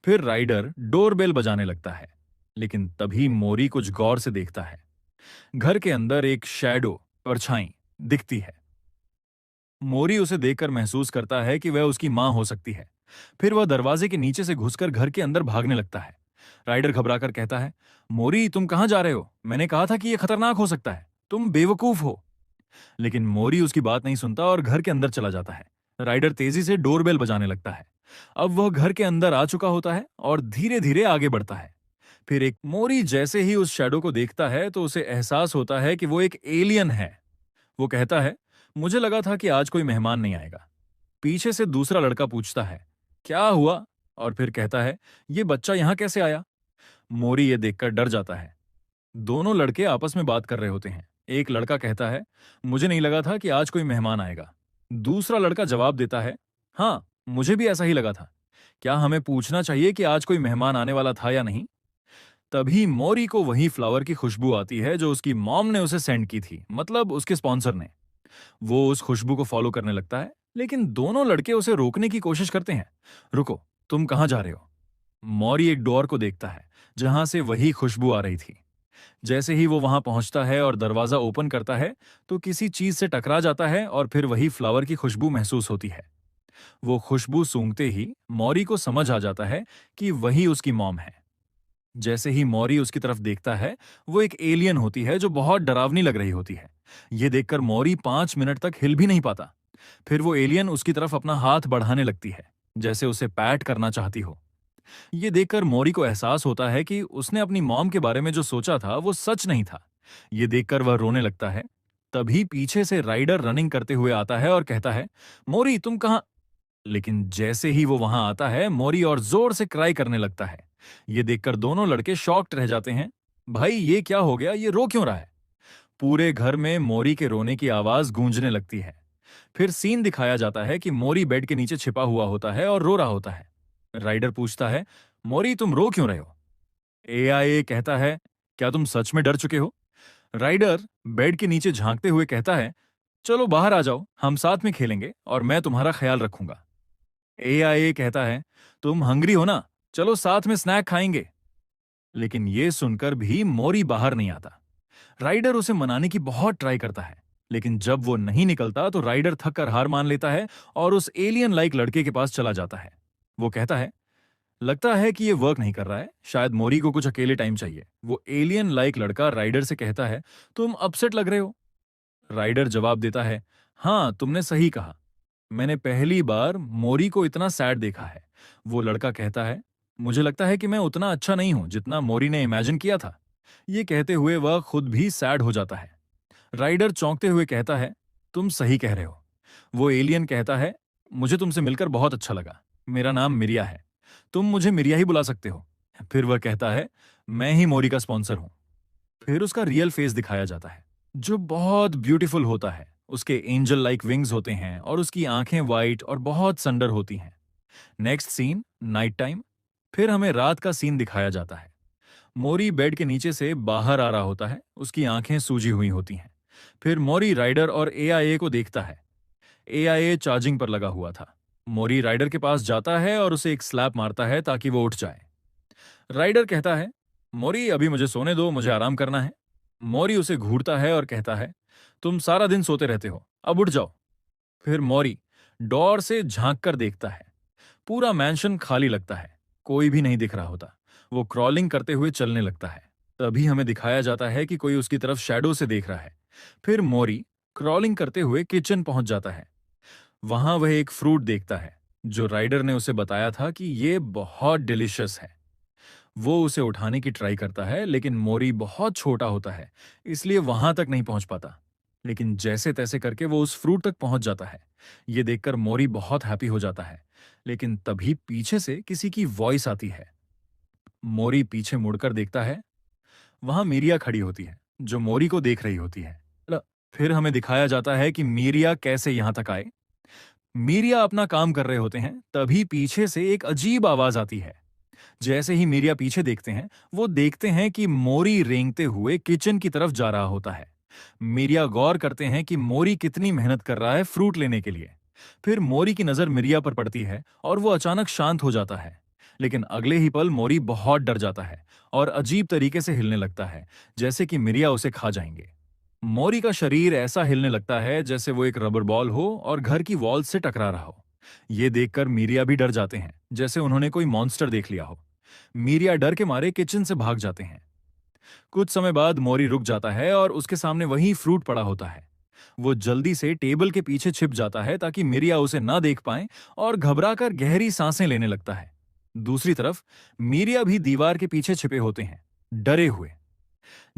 फिर राइडर डोरबेल बजाने लगता है, लेकिन तभी मोरी कुछ गौर से देखता है। घर के अंदर एक शैडो, परछाई दिखती है। मोरी उसे देखकर महसूस करता है कि वह उसकी मां हो सकती है। फिर वह दरवाजे के नीचे से घुसकर घर के अंदर भागने लगता है। राइडर घबराकर कहता है, मोरी तुम कहां जा रहे हो? मैंने कहा था कि यह खतरनाक हो सकता है, तुम बेवकूफ हो। लेकिन मोरी उसकी बात नहीं सुनता और घर के अंदर चला जाता है। राइडर तेजी से डोरबेल बजाने लगता है। अब वह घर के अंदर आ चुका होता है और धीरे धीरे आगे बढ़ता है। फिर एक मोरी जैसे ही उस शैडो को देखता है तो उसे एहसास होता है कि वो एक एलियन है। वो कहता है, मुझे लगा था कि आज कोई मेहमान नहीं आएगा। पीछे से दूसरा लड़का पूछता है, क्या हुआ? और फिर कहता है, ये बच्चा यहां कैसे आया? मोरी ये देखकर डर जाता है। दोनों लड़के आपस में बात कर रहे होते हैं। एक लड़का कहता है, मुझे नहीं लगा था कि आज कोई मेहमान आएगा। दूसरा लड़का जवाब देता है, हाँ, मुझे भी ऐसा ही लगा था। क्या हमें पूछना चाहिए कि आज कोई मेहमान आने वाला था या नहीं? तभी मोरी को वही फ्लावर की खुशबू आती है जो उसकी मॉम ने उसे सेंड की थी, मतलब उसके स्पॉन्सर ने। वो उस खुशबू को फॉलो करने लगता है, लेकिन दोनों लड़के उसे रोकने की कोशिश करते हैं। रुको, तुम कहां जा रहे हो? मौरी एक डोर को देखता है जहां से वही खुशबू आ रही थी। जैसे ही वो वहां पहुंचता है और दरवाजा ओपन करता है तो किसी चीज से टकरा जाता है और फिर वही फ्लावर की खुशबू महसूस होती है। वो खुशबू सूंघते ही मौरी को समझ आ जाता है कि वही उसकी मॉम है। जैसे ही मौरी उसकी तरफ देखता है, वो एक एलियन होती है जो बहुत डरावनी लग रही होती है। ये देखकर मौरी 5 मिनट तक हिल भी नहीं पाता। फिर वो एलियन उसकी तरफ अपना हाथ बढ़ाने लगती है, जैसे उसे पैट करना चाहती हो। ये देखकर मौरी को एहसास होता है कि उसने अपनी मॉम के बारे में जो सोचा था वो सच नहीं था। ये देखकर वह रोने लगता है। तभी पीछे से राइडर रनिंग करते हुए आता है और कहता है, मौरी तुम कहां? लेकिन जैसे ही वो वहां आता है, मौरी और जोर से क्राई करने लगता है। ये देखकर दोनों लड़के शॉक्ड रह जाते हैं। भाई ये क्या हो गया? ये रो क्यों रहा है? पूरे घर में मोरी के रोने की आवाज गूंजने लगती है। फिर सीन दिखाया जाता है कि मोरी बेड के नीचे छिपा हुआ होता है और रो रहा होता है। राइडर पूछता है, मोरी तुम रो क्यों रहे हो? एआईए कहता है, क्या तुम सच में डर चुके हो? राइडर बेड के नीचे झांकते हुए कहता है, चलो बाहर आ जाओ, हम साथ में खेलेंगे और मैं तुम्हारा ख्याल रखूंगा। एआईए कहता है, तुम हंग्री हो ना? चलो साथ में स्नैक खाएंगे। लेकिन यह सुनकर भी मोरी बाहर नहीं आता। राइडर उसे मनाने की बहुत ट्राई करता है, लेकिन जब वो नहीं निकलता तो राइडर थक कर हार मान लेता है और उस एलियन लाइक लड़के के पास चला जाता है। वो कहता है, लगता है कि ये वर्क नहीं कर रहा है, शायद मोरी को कुछ अकेले टाइम चाहिए। वो एलियन लाइक लड़का राइडर से कहता है, तुम अपसेट लग रहे हो। राइडर जवाब देता है, हाँ तुमने सही कहा, मैंने पहली बार मोरी को इतना सैड देखा है। वो लड़का कहता है, मुझे लगता है कि मैं उतना अच्छा नहीं हूं जितना मोरी ने इमेजिन किया था। ये कहते हुए वह खुद भी सैड हो जाता है। राइडर चौंकते हुए कहता है, तुम सही कह रहे हो। वो एलियन कहता है, मुझे तुमसे मिलकर बहुत अच्छा लगा। मेरा नाम मिरिया है, तुम मुझे मिरिया ही बुला सकते हो। फिर वह कहता है, मैं ही मोरी का स्पॉन्सर हूं। फिर उसका रियल फेस दिखाया जाता है, जो बहुत ब्यूटीफुल होता है। उसके एंजल लाइक विंग्स होते हैं और उसकी आंखें वाइट और बहुत संडर होती हैं। Next scene night time. फिर हमें रात का सीन दिखाया जाता है। मोरी बेड के नीचे से बाहर आ रहा होता है, उसकी आंखें सूजी हुई होती हैं। फिर मोरी राइडर और एआईए को देखता है। एआईए चार्जिंग पर लगा हुआ था। मोरी राइडर के पास जाता है और उसे एक स्लैप मारता है ताकि वो उठ जाए। राइडर कहता है, मोरी अभी मुझे सोने दो, मुझे आराम करना है। मोरी उसे घूरता है और कहता है, तुम सारा दिन सोते रहते हो, अब उठ जाओ। फिर मोरी डोर से झांक कर देखता है। पूरा मैंशन खाली लगता है, कोई भी नहीं दिख रहा होता। वो क्रॉलिंग करते हुए चलने लगता है। तभी हमें दिखाया जाता है कि कोई उसकी तरफ शैडो से देख रहा है। फिर मोरी क्रॉलिंग करते हुए किचन पहुंच जाता है। वहां वह एक फ्रूट देखता है जो राइडर ने उसे बताया था कि ये बहुत डिलिशियस है। वो उसे उठाने की ट्राई करता है, लेकिन मोरी बहुत छोटा होता है, इसलिए वहां तक नहीं पहुंच पाता। लेकिन जैसे तैसे करके वो उस फ्रूट तक पहुंच जाता है। ये देखकर मोरी बहुत हैप्पी हो जाता है। लेकिन तभी पीछे से किसी की वॉइस आती है। मोरी पीछे मुड़कर देखता है। वहां मीरिया खड़ी होती है, जो मोरी को देख रही होती है। फिर हमें दिखाया जाता है कि मीरिया कैसे यहां तक आए। मीरिया अपना काम कर रहे होते हैं, तभी पीछे से एक अजीब आवाज आती है। जैसे ही मीरिया पीछे देखते हैं, वो देखते हैं कि मोरी रेंगते हुए किचन की तरफ जा रहा होता है। मीरिया गौर करते हैं कि मोरी कितनी मेहनत कर रहा है फ्रूट लेने के लिए। फिर मोरी की नजर मीरिया पर पड़ती है और वो अचानक शांत हो जाता है। लेकिन अगले ही पल मोरी बहुत डर जाता है और अजीब तरीके से हिलने लगता है, जैसे कि मीरिया उसे खा जाएंगे। मोरी का शरीर ऐसा हिलने लगता है जैसे वो एक रबर बॉल हो और घर की वॉल से टकरा रहा हो। ये देखकर मीरिया भी डर जाते हैं, जैसे उन्होंने कोई मॉन्स्टर देख लिया हो। मीरिया डर के मारे किचन से भाग जाते हैं। कुछ समय बाद मोरी रुक जाता है और उसके सामने वही फ्रूट पड़ा होता है। वो जल्दी से टेबल के पीछे छिप जाता है ताकि मीरिया उसे ना देख पाए और घबराकर गहरी सांसें लेने लगता है। दूसरी तरफ मीरिया भी दीवार के पीछे छिपे होते हैं, डरे हुए।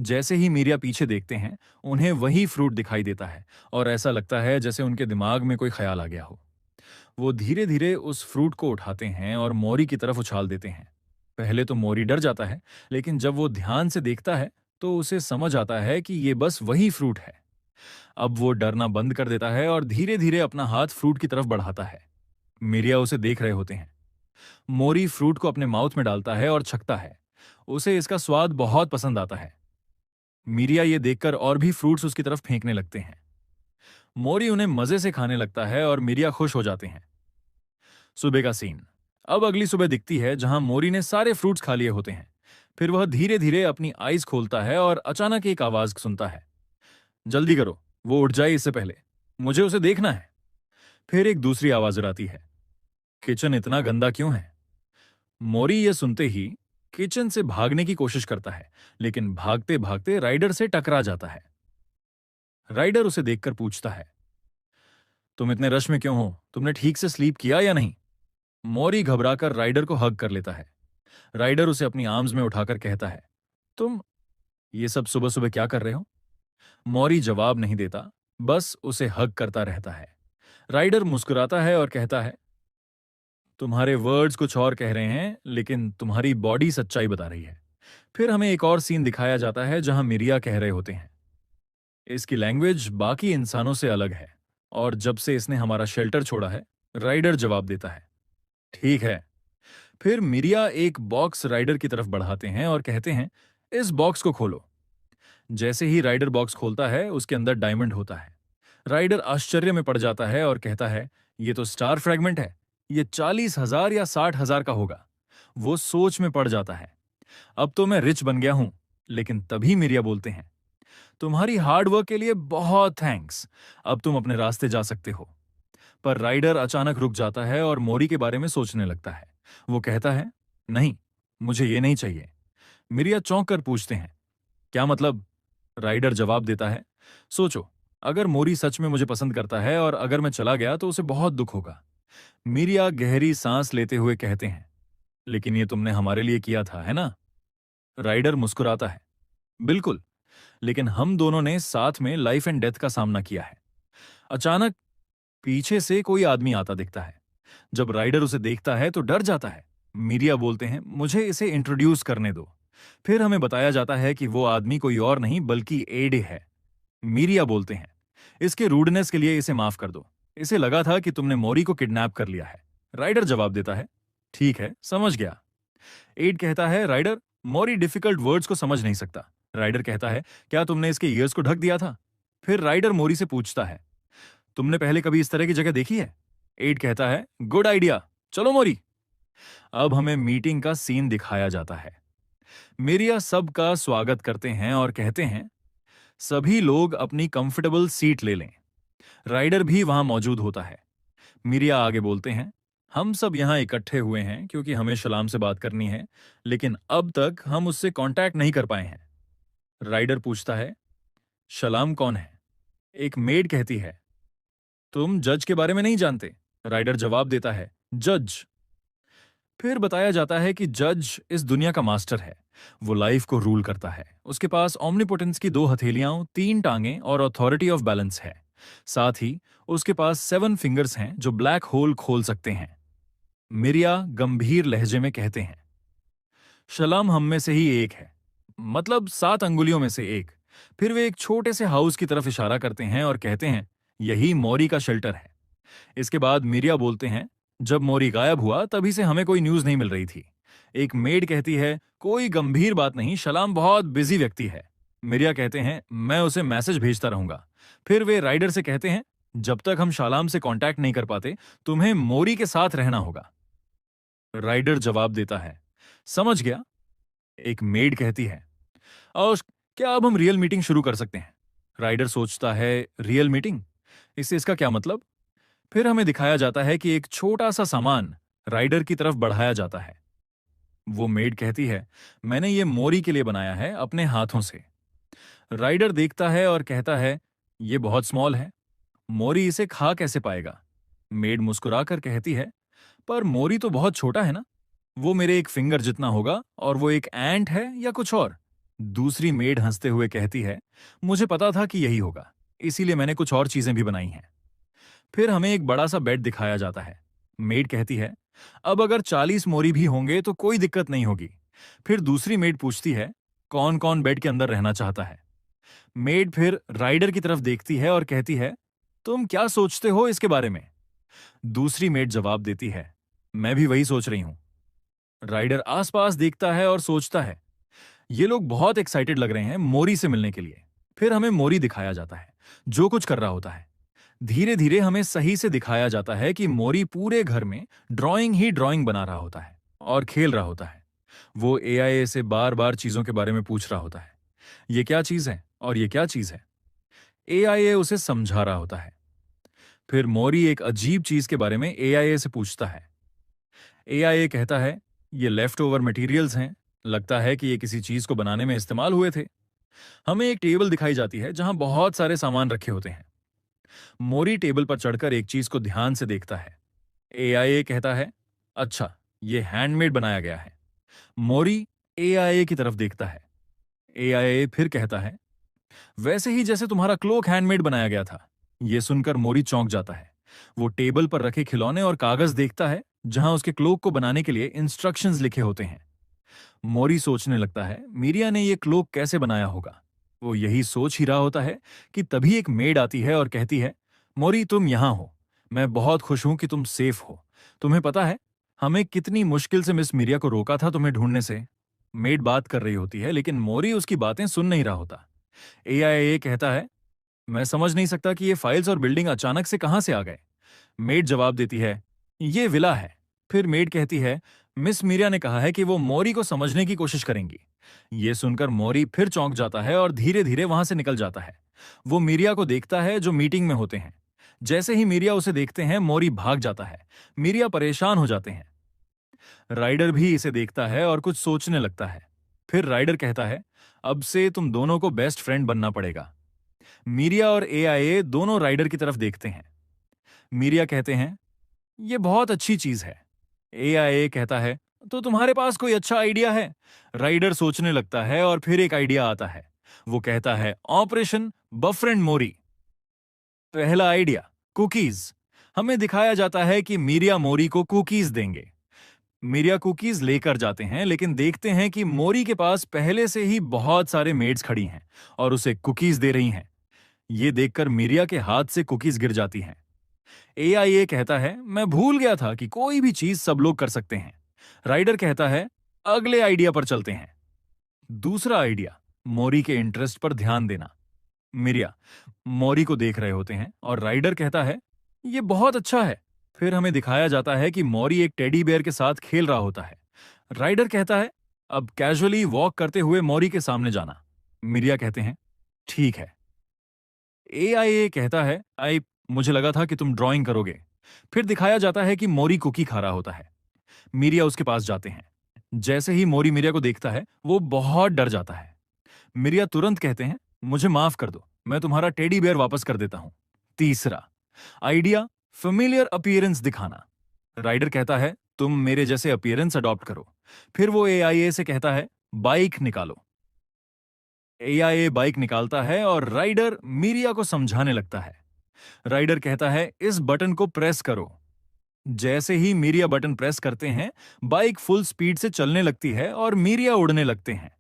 जैसे ही मीरिया पीछे देखते हैं, उन्हें वही फ्रूट दिखाई देता है और ऐसा लगता है जैसे उनके दिमाग में कोई ख्याल आ गया हो। वो धीरे धीरे उस फ्रूट को उठाते हैं और मोरी की तरफ उछाल देते हैं। पहले तो मोरी डर जाता है, लेकिन जब वो ध्यान से देखता है तो उसे समझ आता है कि ये बस वही फ्रूट है। अब वो डरना बंद कर देता है और धीरे धीरे अपना हाथ फ्रूट की तरफ बढ़ाता है। मीरिया उसे देख रहे होते हैं। मोरी फ्रूट को अपने माउथ में डालता है और छकता है। उसे इसका स्वाद बहुत पसंद आता है। मीरिया ये देखकर और भी फ्रूट्स उसकी तरफ फेंकने लगते हैं। मोरी उन्हें मजे से खाने लगता है और मीरिया खुश हो जाते हैं। सुबह का सीन। अब अगली सुबह दिखती है जहां मोरी ने सारे फ्रूट्स खा लिए होते हैं। फिर वह धीरे धीरे अपनी आईज खोलता है और अचानक एक आवाज सुनता है, जल्दी करो, वो उठ जाए इससे पहले, मुझे उसे देखना है। फिर एक दूसरी आवाज आती है, किचन इतना गंदा क्यों है? मोरी ये सुनते ही किचन से भागने की कोशिश करता है, लेकिन भागते भागते राइडर से टकरा जाता है। राइडर उसे देखकर पूछता है, तुम इतने रश में क्यों हो? तुमने ठीक से स्लीप किया या नहीं? मोरी घबराकर राइडर को हग कर लेता है। राइडर उसे अपनी आर्म्स में उठाकर कहता है, तुम ये सब सुबह सुबह क्या कर रहे हो? मोरी जवाब नहीं देता, बस उसे हग करता रहता है। राइडर मुस्कुराता है और कहता है, तुम्हारे वर्ड्स कुछ और कह रहे हैं, लेकिन तुम्हारी बॉडी सच्चाई बता रही है। फिर हमें एक और सीन दिखाया जाता है जहां मिरिया कह रहे होते हैं, इसकी लैंग्वेज बाकी इंसानों से अलग है और जब से इसने हमारा शेल्टर छोड़ा है। राइडर जवाब देता है, ठीक है। फिर मिरिया एक बॉक्स राइडर की तरफ बढ़ाते हैं और कहते हैं, इस बॉक्स को खोलो। जैसे ही राइडर बॉक्स खोलता है, उसके अंदर डायमंड होता है। राइडर आश्चर्य में पड़ जाता है और कहता है, ये तो स्टार फ्रैगमेंट है, ये 40,000 या 60,000 का होगा। वो सोच में पड़ जाता है, अब तो मैं रिच बन गया हूं। लेकिन तभी मिरिया बोलते हैं, तुम्हारी हार्ड वर्क के लिए बहुत थैंक्स, अब तुम अपने रास्ते जा सकते हो। पर राइडर अचानक रुक जाता है और मोरी के बारे में सोचने लगता है। वो कहता है, नहीं, मुझे ये नहीं चाहिए। मिरिया चौंक कर पूछते हैं, क्या मतलब? राइडर जवाब देता है, सोचो, अगर मोरी सच में मुझे पसंद करता है और अगर मैं चला गया तो उसे बहुत दुख होगा। मिरिया गहरी सांस लेते हुए कहते हैं, लेकिन ये तुमने हमारे लिए किया था, है ना? राइडर मुस्कुराता है, बिल्कुल, लेकिन हम दोनों ने साथ में लाइफ एंड डेथ का सामना किया है। अचानक पीछे से कोई आदमी आता दिखता है। जब राइडर उसे देखता है तो डर जाता है। मिरिया बोलते हैं, मुझे इसे इंट्रोड्यूस करने दो। फिर हमें बताया जाता है कि वो आदमी कोई और नहीं बल्कि एडे है। मिरिया बोलते हैं, इसके रूडनेस के लिए इसे माफ कर दो, इसे लगा था कि तुमने मोरी को किडनैप कर लिया है। राइडर जवाब देता है, ठीक है, समझ गया। एड कहता है, राइडर, मोरी डिफिकल्ट वर्ड्स को समझ नहीं सकता। राइडर कहता है, क्या तुमने इसके ईयर्स को ढक दिया था? फिर राइडर मोरी से पूछता है, तुमने पहले कभी इस तरह की जगह देखी है? एड कहता है, गुड आइडिया, चलो मोरी। अब हमें मीटिंग का सीन दिखाया जाता है। मिरिया सबका स्वागत करते हैं और कहते हैं, सभी लोग अपनी कंफर्टेबल सीट ले लें। राइडर भी वहां मौजूद होता है। मिरिया आगे बोलते हैं, हम सब यहाँ इकट्ठे हुए हैं क्योंकि हमें शलाम से बात करनी है, लेकिन अब तक हम उससे कांटेक्ट नहीं कर पाए हैं। राइडर पूछता है, शलाम कौन है? एक मेड कहती है, तुम जज के बारे में नहीं जानते? राइडर जवाब देता है, जज। फिर बताया जाता है कि जज इस दुनिया का मास्टर है। वो लाइफ को रूल करता है। उसके पास ओमनीपोटेंस की 2 हथेलियां, 3 टांगें और अथॉरिटी ऑफ बैलेंस है। साथ ही उसके पास 7 फिंगर्स हैं जो ब्लैक होल खोल सकते हैं। मिरिया गंभीर लहजे में कहते हैं, शलाम हम में से ही एक है, मतलब 7 अंगुलियों में से एक। फिर वे एक छोटे से हाउस की तरफ इशारा करते हैं और कहते हैं, यही मोरी का शेल्टर है। इसके बाद मिरिया बोलते हैं, जब मोरी गायब हुआ तभी से हमें कोई न्यूज नहीं मिल रही थी। एक मेड कहती है, कोई गंभीर बात नहीं, शलाम बहुत बिजी व्यक्ति है। मिरिया कहते हैं, मैं उसे मैसेज भेजता रहूंगा। फिर वे राइडर से कहते हैं, जब तक हम शालाम से कांटेक्ट नहीं कर पाते, तुम्हें मोरी के साथ रहना होगा। राइडर जवाब देता है, समझ गया। एक मेड कहती है, और क्या अब हम रियल मीटिंग शुरू कर सकते हैं? राइडर सोचता है, रियल मीटिंग, इससे इसका क्या मतलब? फिर हमें दिखाया जाता है कि एक छोटा सा सामान राइडर की तरफ बढ़ाया जाता है। वो मेड कहती है, मैंने ये मोरी के लिए बनाया है अपने हाथों से। राइडर देखता है और कहता है, ये बहुत स्मॉल है, मोरी इसे खा कैसे पाएगा? मेड मुस्कुराकर कहती है, पर मोरी तो बहुत छोटा है ना। वो मेरे एक फिंगर जितना होगा और वो एक एंट है या कुछ और। दूसरी मेड हंसते हुए कहती है, मुझे पता था कि यही होगा, इसीलिए मैंने कुछ और चीजें भी बनाई हैं। फिर हमें एक बड़ा सा बेड दिखाया जाता है। मेड कहती है, अब अगर 40 मोरी भी होंगे तो कोई दिक्कत नहीं होगी। फिर दूसरी मेड पूछती है, कौन कौन बेड के अंदर रहना चाहता है। मेड फिर राइडर की तरफ देखती है और कहती है, तुम क्या सोचते हो इसके बारे में। दूसरी मेड जवाब देती है, मैं भी वही सोच रही हूं। राइडर आसपास देखता है और सोचता है, ये लोग बहुत एक्साइटेड लग रहे हैं मोरी से मिलने के लिए। फिर हमें मोरी दिखाया जाता है जो कुछ कर रहा होता है। धीरे धीरे हमें सही से दिखाया जाता है कि मोरी पूरे घर में ड्राइंग ही ड्राइंग बना रहा होता है और खेल रहा होता है। वो एआई से बार बार चीजों के बारे में पूछ रहा होता है, ये क्या चीज है और ये क्या चीज है। एआई उसे समझा रहा होता है। फिर मोरी एक अजीब चीज के बारे में एआई से पूछता है। एआई कहता है, ये लेफ्ट ओवर मटीरियल्स हैं, लगता है कि ये किसी चीज को बनाने में इस्तेमाल हुए थे। हमें एक टेबल दिखाई जाती है जहां बहुत सारे सामान रखे होते हैं। मोरी टेबल पर चढ़कर एक चीज को ध्यान से देखता है। एआई कहता है, अच्छा, ये हैंडमेड बनाया गया है। मोरी एआई की तरफ देखता है। एआई फिर कहता है, वैसे ही जैसे तुम्हारा क्लोक हैंडमेड बनाया गया था। यह सुनकर मोरी चौंक जाता है। वो टेबल पर रखे खिलौने और कागज देखता है जहां उसके क्लोक को बनाने के लिए इंस्ट्रक्शंस लिखे होते हैं। मोरी सोचने लगता है, मीरिया ने यह क्लोक कैसे बनाया होगा। वो यही सोच ही रहा होता है कि तभी एक मेड आती है और कहती है, मोरी तुम यहां हो, मैं बहुत खुश हूं कि तुम सेफ हो। तुम्हें पता है हमें कितनी मुश्किल से मिस मीरिया को रोका था तुम्हें ढूंढने से। मेड बात कर रही होती है लेकिन मोरी उसकी बातें सुन नहीं रहा होता। एआई कहता है, मैं समझ नहीं सकता कि ये फाइल्स और बिल्डिंग अचानक से कहां से आ गए। मेड जवाब देती है, ये विला है। फिर मेड कहती है, मिस मीरिया ने कहा है कि वो मोरी को समझने की कोशिश करेंगी। ये सुनकर मोरी फिर चौंक जाता है और धीरे धीरे वहां से निकल जाता है। वो मीरिया को देखता है जो मीटिंग में होते हैं। जैसे ही मीरिया उसे देखते हैं मोरी भाग जाता है। मीरिया परेशान हो जाते हैं। राइडर भी इसे देखता है और कुछ सोचने लगता है। फिर राइडर कहता है, अब से तुम दोनों को बेस्ट फ्रेंड बनना पड़ेगा। मीरिया और एआई दोनों राइडर की तरफ देखते हैं। मीरिया कहते हैं, ये बहुत अच्छी चीज है। एआई कहता है, तो तुम्हारे पास कोई अच्छा आइडिया है। राइडर सोचने लगता है और फिर एक आइडिया आता है। वो कहता है, ऑपरेशन बफरेंड मोरी। पहला आइडिया, कुकीज। हमें दिखाया जाता है कि मीरिया मोरी को कुकीज देंगे। मीरिया कुकीज लेकर जाते हैं लेकिन देखते हैं कि मोरी के पास पहले से ही बहुत सारे मेड्स खड़ी हैं और उसे कुकीज दे रही हैं। ये देखकर मीरिया के हाथ से कुकीज गिर जाती हैं। एआई कहता है, मैं भूल गया था कि कोई भी चीज सब लोग कर सकते हैं। राइडर कहता है, अगले आइडिया पर चलते हैं। दूसरा आइडिया, मोरी के इंटरेस्ट पर ध्यान देना। मीरिया मोरी को देख रहे होते हैं और राइडर कहता है, यह बहुत अच्छा है। फिर हमें दिखाया जाता है कि मोरी एक टेडी बेयर के साथ खेल रहा होता है। राइडर कहता है, अब कैजुअली वॉक करते हुए मोरी के सामने जाना। मीरिया कहते हैं, ठीक है। एआई कहता है, आई मुझे लगा था कि तुम ड्राइंग करोगे। फिर दिखाया जाता है कि मोरी कुकी खा रहा होता है। मीरिया उसके पास जाते हैं। जैसे ही मोरी मीरिया को देखता है वो बहुत डर जाता है। मीरिया तुरंत कहते हैं, मुझे माफ कर दो, मैं तुम्हारा टेडी बेयर वापस कर देता हूं। तीसरा आइडिया, फेमिलियर अपीयरेंस दिखाना। राइडर कहता है, तुम मेरे जैसे अपीयरेंस अडॉप्ट करो। फिर वो एआई से कहता है, बाइक निकालो। एआई बाइक निकालता है और राइडर मीरिया को समझाने लगता है। राइडर कहता है, इस बटन को प्रेस करो। जैसे ही मीरिया बटन प्रेस करते हैं बाइक फुल स्पीड से चलने लगती है और मीरिया उड़ने लगते हैं।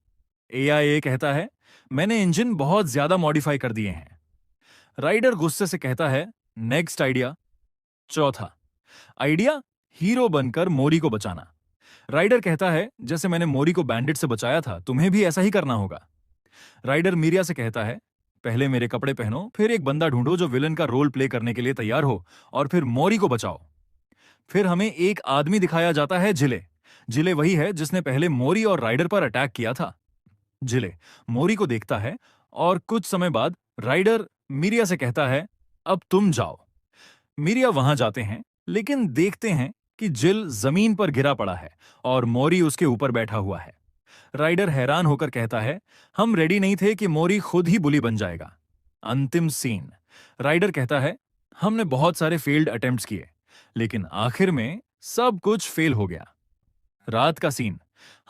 एआई कहता है, मैंने इंजन बहुत ज्यादा मॉडिफाई कर दिए हैं। राइडर गुस्से से कहता है, नेक्स्ट आइडिया। चौथा आइडिया, हीरो बनकर मोरी को बचाना। राइडर कहता है, जैसे मैंने मोरी को बैंडिट से बचाया था तुम्हें भी ऐसा ही करना होगा। राइडर मीरिया से कहता है, पहले मेरे कपड़े पहनो, फिर एक बंदा ढूंढो जो विलन का रोल प्ले करने के लिए तैयार हो और फिर मोरी को बचाओ। फिर हमें एक आदमी दिखाया जाता है, जिले। जिले वही है जिसने पहले मोरी और राइडर पर अटैक किया था। जिले मोरी को देखता है और कुछ समय बाद राइडर मीरिया से कहता है, अब तुम जाओ। मीरिया वहां जाते हैं लेकिन देखते हैं कि जिल जमीन पर गिरा पड़ा है और मोरी उसके ऊपर बैठा हुआ है। राइडर हैरान होकर कहता है, हम रेडी नहीं थे कि मोरी खुद ही बुली बन जाएगा। अंतिम सीन, राइडर कहता है, हमने बहुत सारे फेल्ड अटेम्प्ट्स किए लेकिन आखिर में सब कुछ फेल हो गया। रात का सीन।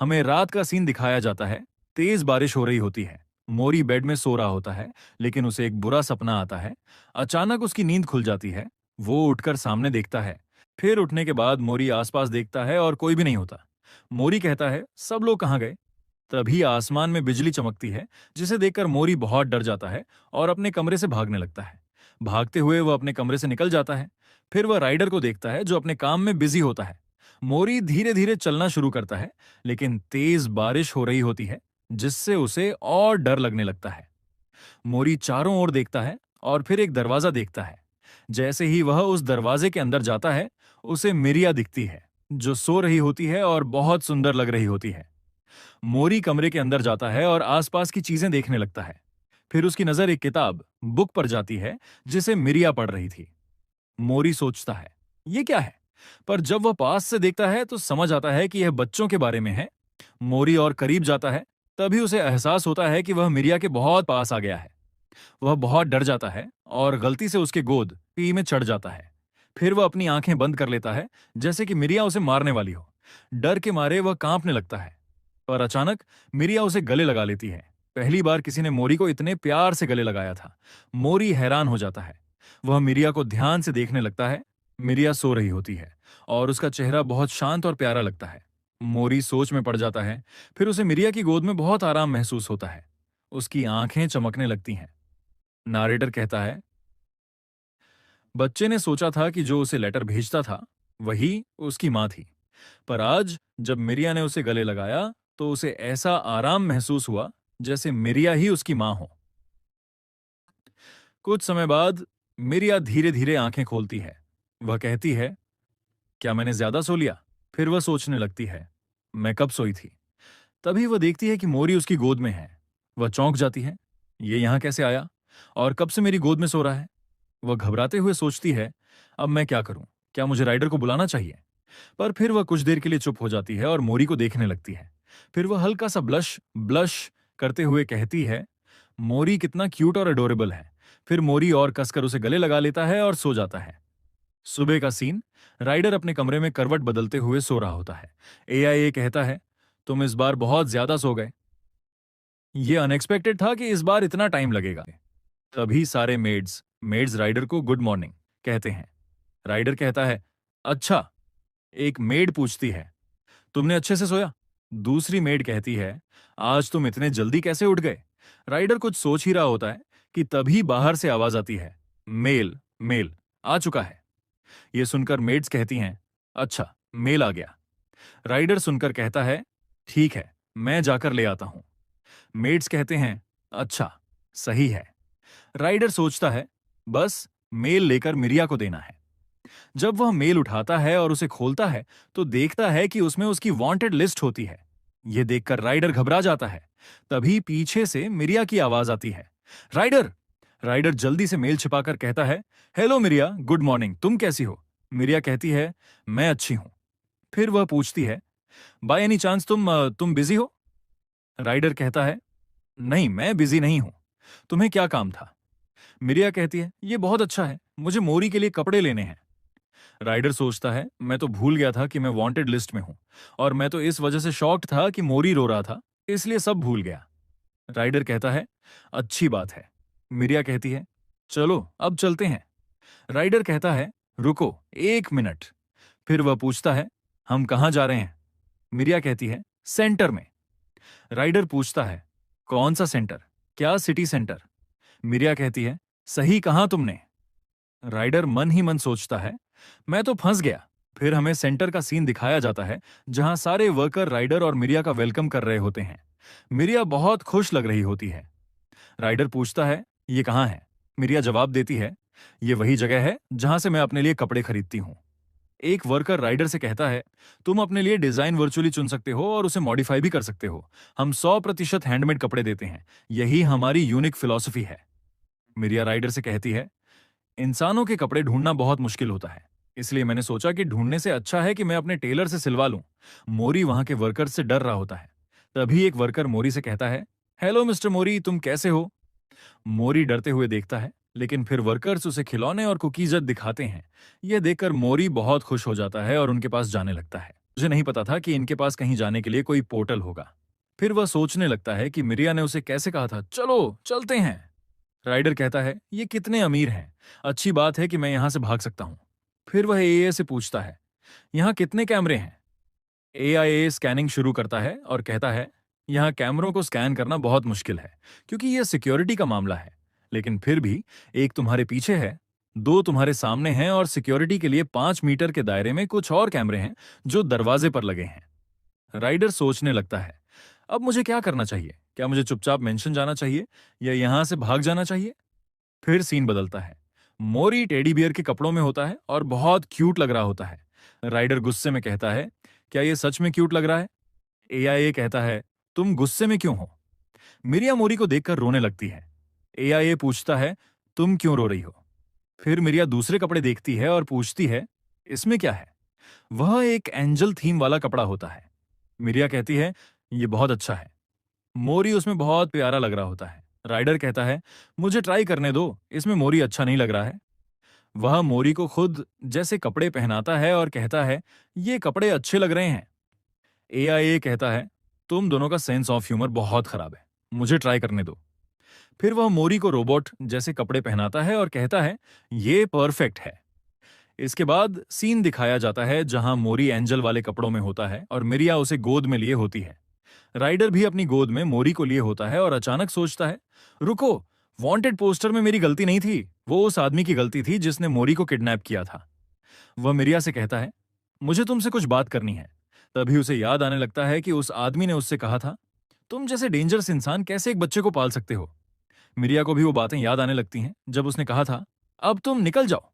हमें रात का सीन दिखाया जाता है। तेज बारिश हो रही होती है। मोरी बेड में सो रहा होता है, लेकिन उसे एक बुरा सपना आता है। अचानक उसकी नींद खुल जाती है। वो उठकर सामने देखता है। फिर उठने के बाद मोरी आसपास देखता है और कोई भी नहीं होता। मोरी कहता है, सब लोग कहाँ गए? तभी आसमान में बिजली चमकती है, जिसे देखकर मोरी बहुत डर जाता है और अपने कमरे से भागने लगता है। भागते हुए वह अपने कमरे से निकल जाता है। फिर वह राइडर को देखता है, जो अपने काम में बिजी होता है। मोरी धीरे धीरे चलना शुरू करता है, लेकिन तेज बारिश हो रही होती है, जिससे उसे और डर लगने लगता है। मोरी चारों ओर देखता है और फिर एक दरवाजा देखता है। जैसे ही वह उस दरवाजे के अंदर जाता है, उसे मिरिया दिखती है, जो सो रही होती है और बहुत सुंदर लग रही होती है। मोरी कमरे के अंदर जाता है और आसपास की चीजें देखने लगता है। फिर उसकी नजर एक किताब, बुक पर जाती है, जिसे मिरिया पढ़ रही थी। मोरी सोचता है, ये क्या है? पर जब वह पास से देखता है तो समझ आता है कि यह बच्चों के बारे में है। मोरी और करीब जाता है, तभी उसे एहसास होता है कि वह मिरिया के बहुत पास आ गया है। वह बहुत डर जाता है और गलती से उसके गोद पी में चढ़ जाता है। फिर वह अपनी आंखें बंद कर लेता है, जैसे कि मिरिया उसे मारने वाली हो। डर के मारे वह कांपने लगता है। पर अचानक मिरिया उसे गले लगा लेती है। पहली बार किसी ने मोरी को इतने प्यार से गले लगाया था। मोरी हैरान हो जाता है। वह मिरिया को ध्यान से देखने लगता है। मिरिया सो रही होती है और उसका चेहरा बहुत शांत और प्यारा लगता है। मोरी सोच में पड़ जाता है। फिर उसे मिरिया की गोद में बहुत आराम महसूस होता है। उसकी आंखें चमकने लगती हैं। नारेटर कहता है, बच्चे ने सोचा था कि जो उसे लेटर भेजता था वही उसकी मां थी। पर आज जब मिरिया ने उसे गले लगाया तो उसे ऐसा आराम महसूस हुआ जैसे मिरिया ही उसकी मां हो। कुछ समय बाद मिरिया धीरे धीरे आंखें खोलती है। वह कहती है, क्या मैंने ज्यादा सो लिया? फिर वह सोचने लगती है, मैं कब सोई थी? तभी वह देखती है कि मोरी उसकी गोद में है। वह चौंक जाती है, ये यहां कैसे आया और कब से मेरी गोद में सो रहा है? वह घबराते हुए सोचती है, अब मैं क्या करूं? क्या मुझे राइडर को बुलाना चाहिए? पर फिर वह कुछ देर के लिए चुप हो जाती है और मोरी को देखने लगती है। फिर वह हल्का सा ब्लश ब्लश करते हुए कहती है, मोरी कितना क्यूट और अडोरेबल है। फिर मोरी और कसकर उसे गले लगा लेता है और सो जाता है। सुबह का सीन। राइडर अपने कमरे में करवट बदलते हुए सो रहा होता है। एआईए कहता है, तुम इस बार बहुत ज्यादा सो गए। ये अनएक्सपेक्टेड था कि इस बार इतना टाइम लगेगा। तभी सारे मेड्स मेड्स राइडर को गुड मॉर्निंग कहते हैं। राइडर कहता है, अच्छा। एक मेड पूछती है, तुमने अच्छे से सोया? दूसरी मेड कहती है, आज तुम इतने जल्दी कैसे उठ गए? राइडर कुछ सोच ही रहा होता है कि तभी बाहर से आवाज आती है, मेल मेल आ चुका है। यह सुनकर मेड्स कहती हैं, अच्छा, मेल आ गया। राइडर सुनकर कहता है, ठीक है, मैं जाकर ले आता हूं। मेड्स कहते हैं, अच्छा, सही है। राइडर सोचता है, बस मेल लेकर मिरिया को देना है। जब वह मेल उठाता है और उसे खोलता है तो देखता है कि उसमें उसकी वांटेड लिस्ट होती है। यह देखकर राइडर घबरा जाता है। तभी पीछे से मिरिया की आवाज आती है, राइडर। राइडर जल्दी से मेल छिपाकर कहता है, हेलो मिरिया, गुड मॉर्निंग, तुम कैसी हो? मिरिया कहती है, मैं अच्छी हूं। फिर वह पूछती है, बाय एनी चांस तुम बिजी हो? राइडर कहता है, नहीं, मैं बिजी नहीं हूं। तुम्हें क्या काम था? मिरिया कहती है, ये बहुत अच्छा है, मुझे मोरी के लिए कपड़े लेने हैं। राइडर सोचता है, मैं तो भूल गया था कि मैं वांटेड लिस्ट में हूं और मैं तो इस वजह से शॉक्ड था कि मोरी रो रहा था, इसलिए सब भूल गया। राइडर कहता है, अच्छी बात है। मिरिया कहती है, चलो अब चलते हैं। राइडर कहता है, रुको 1 मिनट। फिर वह पूछता है, हम कहाँ जा रहे हैं? मिरिया कहती है, सेंटर में। राइडर पूछता है, कौन सा सेंटर? क्या सिटी सेंटर? मिरिया कहती है, सही कहा तुमने। राइडर मन ही मन सोचता है, मैं तो फंस गया। फिर हमें सेंटर का सीन दिखाया जाता है, जहां सारे वर्कर राइडर और मिरिया का वेलकम कर रहे होते हैं। मिरिया बहुत खुश लग रही होती है। राइडर पूछता है, ये कहाँ है? मिरिया जवाब देती है, ये वही जगह है जहां से मैं अपने लिए कपड़े खरीदती हूँ। एक वर्कर राइडर से कहता है, तुम अपने लिए डिजाइन वर्चुअली चुन सकते हो और उसे मॉडिफाई भी कर सकते हो। हम 100% हैंडमेड कपड़े देते हैं। यही हमारी यूनिक फिलॉसफी है। मिरिया राइडर से कहती है, इंसानों के कपड़े ढूंढना बहुत मुश्किल होता है, इसलिए मैंने सोचा कि ढूंढने से अच्छा है कि मैं अपने टेलर से सिलवा लूं। मोरी वहां के वर्कर से डर रहा होता है। तभी एक वर्कर मोरी से कहता है, हेलो मिस्टर मोरी, तुम कैसे हो? मोरी डरते हुए देखता है, लेकिन फिर वर्कर्स उसे खिलौने और कुकीज दिखाते हैं। यह देखकर मोरी बहुत खुश हो जाता है और उनके पास जाने लगता है। मुझे नहीं पता था कि इनके पास कहीं जाने के लिए कोई पोर्टल होगा। फिर वह सोचने लगता है कि मिरिया ने उसे कैसे कहा था, चलो चलते हैं। राइडर कहता है, ये कितने अमीर हैं, अच्छी बात है कि मैं यहां से भाग सकता हूं। फिर वह एए से पूछता है, यहाँ कितने कैमरे हैं? एआईए स्कैनिंग शुरू करता है और कहता है, यहाँ कैमरों को स्कैन करना बहुत मुश्किल है क्योंकि यह सिक्योरिटी का मामला है। लेकिन फिर भी एक तुम्हारे पीछे है, दो तुम्हारे सामने हैं और सिक्योरिटी के लिए 5 मीटर के दायरे में कुछ और कैमरे हैं जो दरवाजे पर लगे हैं। राइडर सोचने लगता है, अब मुझे क्या करना चाहिए? क्या मुझे चुपचाप मेंशन जाना चाहिए या यहां से भाग जाना चाहिए? फिर सीन बदलता है। मोरी टेडी बियर के कपड़ों में होता है और बहुत क्यूट लग रहा होता है। राइडर गुस्से में कहता है, क्या ये सच में क्यूट लग रहा है? एआईए कहता है, तुम गुस्से में क्यों हो? मिरिया मोरी को देखकर रोने लगती है। एआईए पूछता है, तुम क्यों रो रही हो? फिर मिरिया दूसरे कपड़े देखती है और पूछती है, इसमें क्या है? वह एक एंजल थीम वाला कपड़ा होता है। मिरिया कहती है, ये बहुत अच्छा है। मोरी उसमें बहुत प्यारा लग रहा होता है। राइडर कहता है, मुझे ट्राई करने दो, इसमें मोरी अच्छा नहीं लग रहा है। वह मोरी को खुद जैसे कपड़े पहनाता है और कहता है, ये कपड़े अच्छे लग रहे हैं। एआईए कहता है, तुम दोनों का सेंस ऑफ ह्यूमर बहुत खराब है, मुझे ट्राई करने दो। फिर वह मोरी को रोबोट जैसे कपड़े पहनाता है और कहता है, ये परफेक्ट है। इसके बाद सीन दिखाया जाता है जहां मोरी एंजल वाले कपड़ों में होता है और मिरिया उसे गोद में लिए होती है। राइडर भी अपनी गोद में मोरी को लिए होता है और अचानक सोचता है, रुको, वांटेड पोस्टर में मेरी गलती नहीं थी, वो उस आदमी की गलती थी जिसने मोरी को किडनैप किया था। वह मिरिया से कहता है, मुझे तुमसे कुछ बात करनी है। तभी उसे याद आने लगता है कि उस आदमी ने उससे कहा था, तुम जैसे डेंजरस इंसान कैसे एक बच्चे को पाल सकते हो? मिरिया को भी वो बातें याद आने लगती हैं जब उसने कहा था, अब तुम निकल जाओ।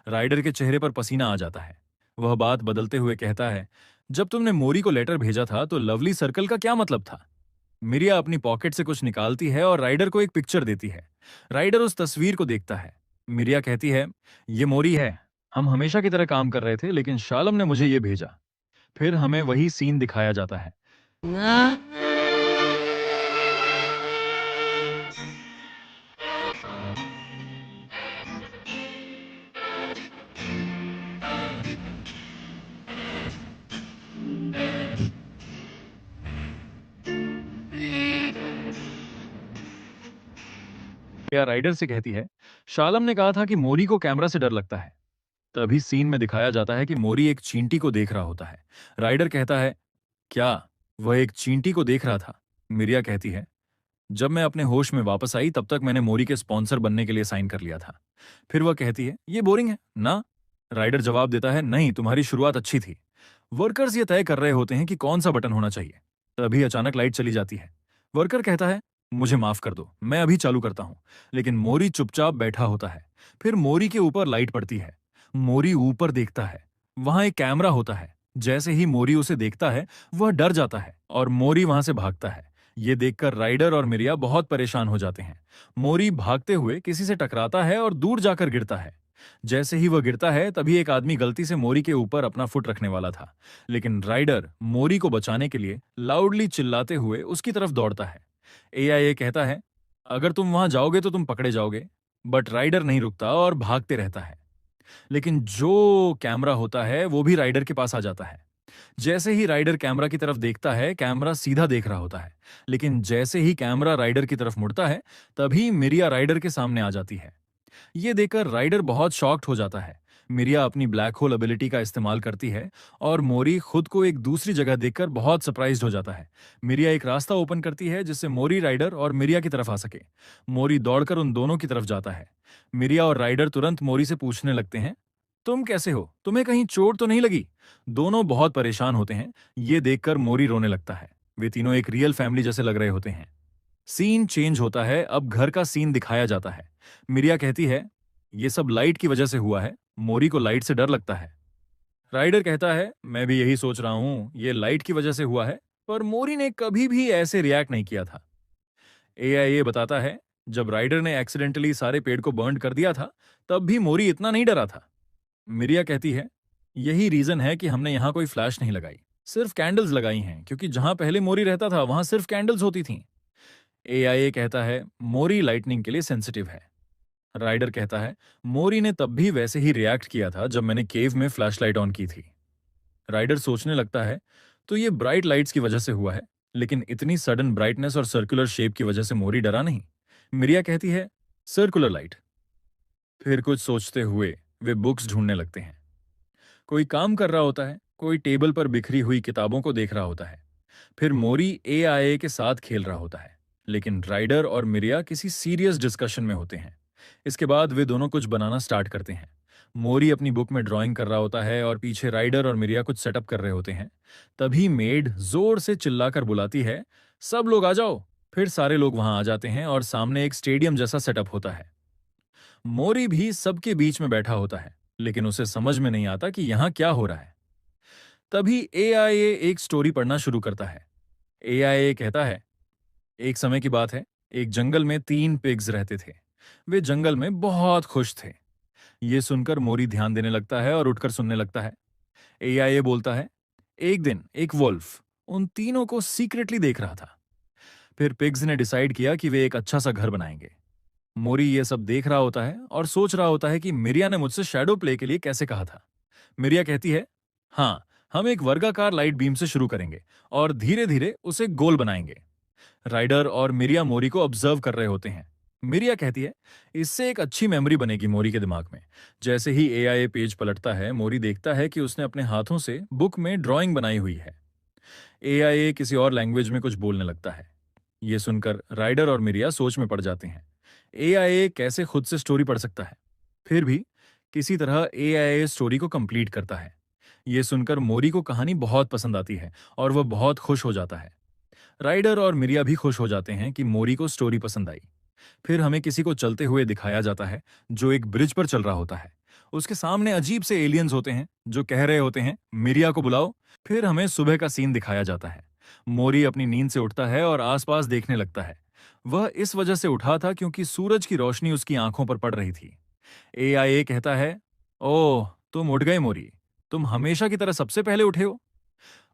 राइडर के चेहरे पर पसीना आ जाता है। वह बात बदलते हुए कहता है, जब तुमने मोरी को लेटर भेजा था तो लवली सर्कल का क्या मतलब था? मिरिया अपनी पॉकेट से कुछ निकालती है और राइडर को एक पिक्चर देती है। राइडर उस तस्वीर को देखता है। मिरिया कहती है, ये मोरी है, हम हमेशा की तरह काम कर रहे थे लेकिन शालम ने मुझे ये भेजा। फिर हमें वही सीन दिखाया जाता है। या राइडर से कहती है, शालम ने कहा था कि मोरी को कैमरा से डर लगता है। तभी सीन में दिखाया जाता है कि मोरी एक चींटी को देख रहा होता है। राइडर कहता है, क्या वह एक चींटी को देख रहा था? मिरिया कहती है, जब मैं अपने होश में वापस आई तब तक मैंने मोरी के स्पॉन्सर बनने के लिए साइन कर लिया था। फिर वह कहती है, ये बोरिंग है ना? राइडर जवाब देता है, नहीं, तुम्हारी शुरुआत अच्छी थी। वर्कर्स ये तय कर रहे होते हैं कि कौन सा बटन होना चाहिए। तभी अचानक लाइट चली जाती है। वर्कर कहता है, मुझे माफ कर दो, मैं अभी चालू करता हूं। लेकिन मोरी चुपचाप बैठा होता है। फिर मोरी के ऊपर लाइट पड़ती है। मोरी ऊपर देखता है, वहां एक कैमरा होता है। जैसे ही मोरी उसे देखता है वह डर जाता है और मोरी वहां से भागता है। ये देखकर राइडर और मिरिया बहुत परेशान हो जाते हैं। मोरी भागते हुए किसी से टकराता है और दूर जाकर गिरता है। जैसे ही वह गिरता है तभी एक आदमी गलती से मोरी के ऊपर अपना फुट रखने वाला था। लेकिन राइडर मोरी को बचाने के लिए लाउडली चिल्लाते हुए उसकी तरफ दौड़ता है। एआईए कहता है, अगर तुम वहां जाओगे तो तुम पकड़े जाओगे। बट राइडर नहीं रुकता और भागते रहता है। लेकिन जो कैमरा होता है वो भी राइडर के पास आ जाता है। जैसे ही राइडर कैमरा की तरफ देखता है, कैमरा सीधा देख रहा होता है। लेकिन जैसे ही कैमरा राइडर की तरफ मुड़ता है तभी मिरिया राइडर के सामने आ जाती है। ये देखकर राइडर बहुत शॉक्ड हो जाता है। मिरिया अपनी ब्लैक होल एबिलिटी का इस्तेमाल करती है और मोरी खुद को एक दूसरी जगह देखकर बहुत सरप्राइज्ड हो जाता है। मिरिया एक रास्ता ओपन करती है जिससे मोरी राइडर और मिरिया की तरफ आ सके। मोरी दौड़कर उन दोनों की तरफ जाता है। मिरिया और राइडर तुरंत मोरी से पूछने लगते हैं, तुम कैसे हो? तुम्हें कहीं चोट तो नहीं लगी? दोनों बहुत परेशान होते हैं। ये देखकर मोरी रोने लगता है। वे तीनों एक रियल फैमिली जैसे लग रहे होते हैं। सीन चेंज होता है, अब घर का सीन दिखाया जाता है। मिरिया कहती है, ये सब लाइट की वजह से हुआ है, मोरी को लाइट से डर लगता है। राइडर कहता है, मैं भी यही सोच रहा हूं, ये लाइट की वजह से हुआ है, पर मोरी ने कभी भी ऐसे रिएक्ट नहीं किया था। एआईए बताता है, जब राइडर ने एक्सीडेंटली सारे पेड़ को बर्न कर दिया था तब भी मोरी इतना नहीं डरा था। मिरिया कहती है, यही रीजन है कि हमने यहां कोई फ्लैश नहीं लगाई, सिर्फ कैंडल्स लगाई हैं, क्योंकि जहां पहले मोरी रहता था वहां सिर्फ कैंडल्स होती थीं। एआईए कहता है, मोरी लाइटनिंग के लिए सेंसिटिव है। राइडर कहता है, मोरी ने तब भी वैसे ही रिएक्ट किया था जब मैंने केव में फ्लैशलाइट ऑन की थी। राइडर सोचने लगता है, तो ये ब्राइट लाइट्स की वजह से हुआ है, लेकिन इतनी सडन ब्राइटनेस और सर्कुलर शेप की वजह से मोरी डरा नहीं। मिरिया कहती है, सर्कुलर लाइट। फिर कुछ सोचते हुए वे बुक्स ढूंढने लगते हैं। कोई काम कर रहा होता है, कोई टेबल पर बिखरी हुई किताबों को देख रहा होता है। फिर मोरी एआईए के साथ खेल रहा होता है, लेकिन राइडर और मिरिया किसी सीरियस डिस्कशन में होते हैं। इसके बाद वे दोनों कुछ बनाना स्टार्ट करते हैं। मोरी अपनी बुक में ड्राइंग कर रहा होता है और पीछे राइडर और मिरिया कुछ सेटअप कर रहे होते हैं। तभी मेड जोर से चिल्लाकर बुलाती है, सब लोग आ जाओ। फिर सारे लोग वहां आ जाते हैं और सामने एक स्टेडियम जैसा सेटअप होता है। मोरी भी सबके बीच में बैठा होता है, लेकिन उसे समझ में नहीं आता कि यहां क्या हो रहा है। तभी एआईए एक स्टोरी पढ़ना शुरू करता है। एआईए कहता है, एक समय की बात है, एक जंगल में 3 पिग्स रहते थे। वे जंगल में बहुत खुश थे। ये सुनकर मोरी ध्यान देने लगता है और उठकर सुनने लगता है। एआईए बोलता है, एक दिन एक वुल्फ उन तीनों को सीक्रेटली देख रहा था। फिर पिग्स ने डिसाइड किया कि वे एक अच्छा सा घर बनाएंगे। मोरी ये सब देख रहा होता है और सोच रहा होता है कि मिरिया ने मुझसे शैडो प्ले के लिए कैसे कहा था। मिरिया कहती है, हाँ, हम एक वर्गाकार लाइट बीम से शुरू करेंगे और धीरे धीरे उसे गोल बनाएंगे। राइडर और मिरिया मोरी को ऑब्जर्व कर रहे होते हैं। मिरिया कहती है, इससे एक अच्छी मेमोरी बनेगी मोरी के दिमाग में। जैसे ही एआईए पेज पलटता है, मोरी देखता है कि उसने अपने हाथों से बुक में ड्राइंग बनाई हुई है। एआईए किसी और लैंग्वेज में कुछ बोलने लगता है। ये सुनकर राइडर और मिरिया सोच में पड़ जाते हैं। एआईए कैसे खुद से स्टोरी पढ़ सकता है? फिर भी किसी तरह एआईए स्टोरी को कंप्लीट करता है। ये सुनकर मोरी को कहानी बहुत पसंद आती है और वह बहुत खुश हो जाता है। राइडर और मिरिया भी खुश हो जाते हैं कि मोरी को स्टोरी पसंद आई। फिर हमें किसी को चलते हुए दिखाया जाता है, जो एक ब्रिज पर चल रहा होता है। उसके सामने अजीब से एलियंस होते हैं जो कह रहे होते हैं, मिरिया को बुलाओ। फिर हमें सुबह का सीन दिखाया जाता है। मोरी अपनी नींद से उठता है और आसपास देखने लगता है। वह इस वजह से उठा था क्योंकि सूरज की रोशनी उसकी आंखों पर पड़ रही थी। एआईए कहता है, ओह, तुम उठ गए मोरी। तुम हमेशा की तरह सबसे पहले उठे हो।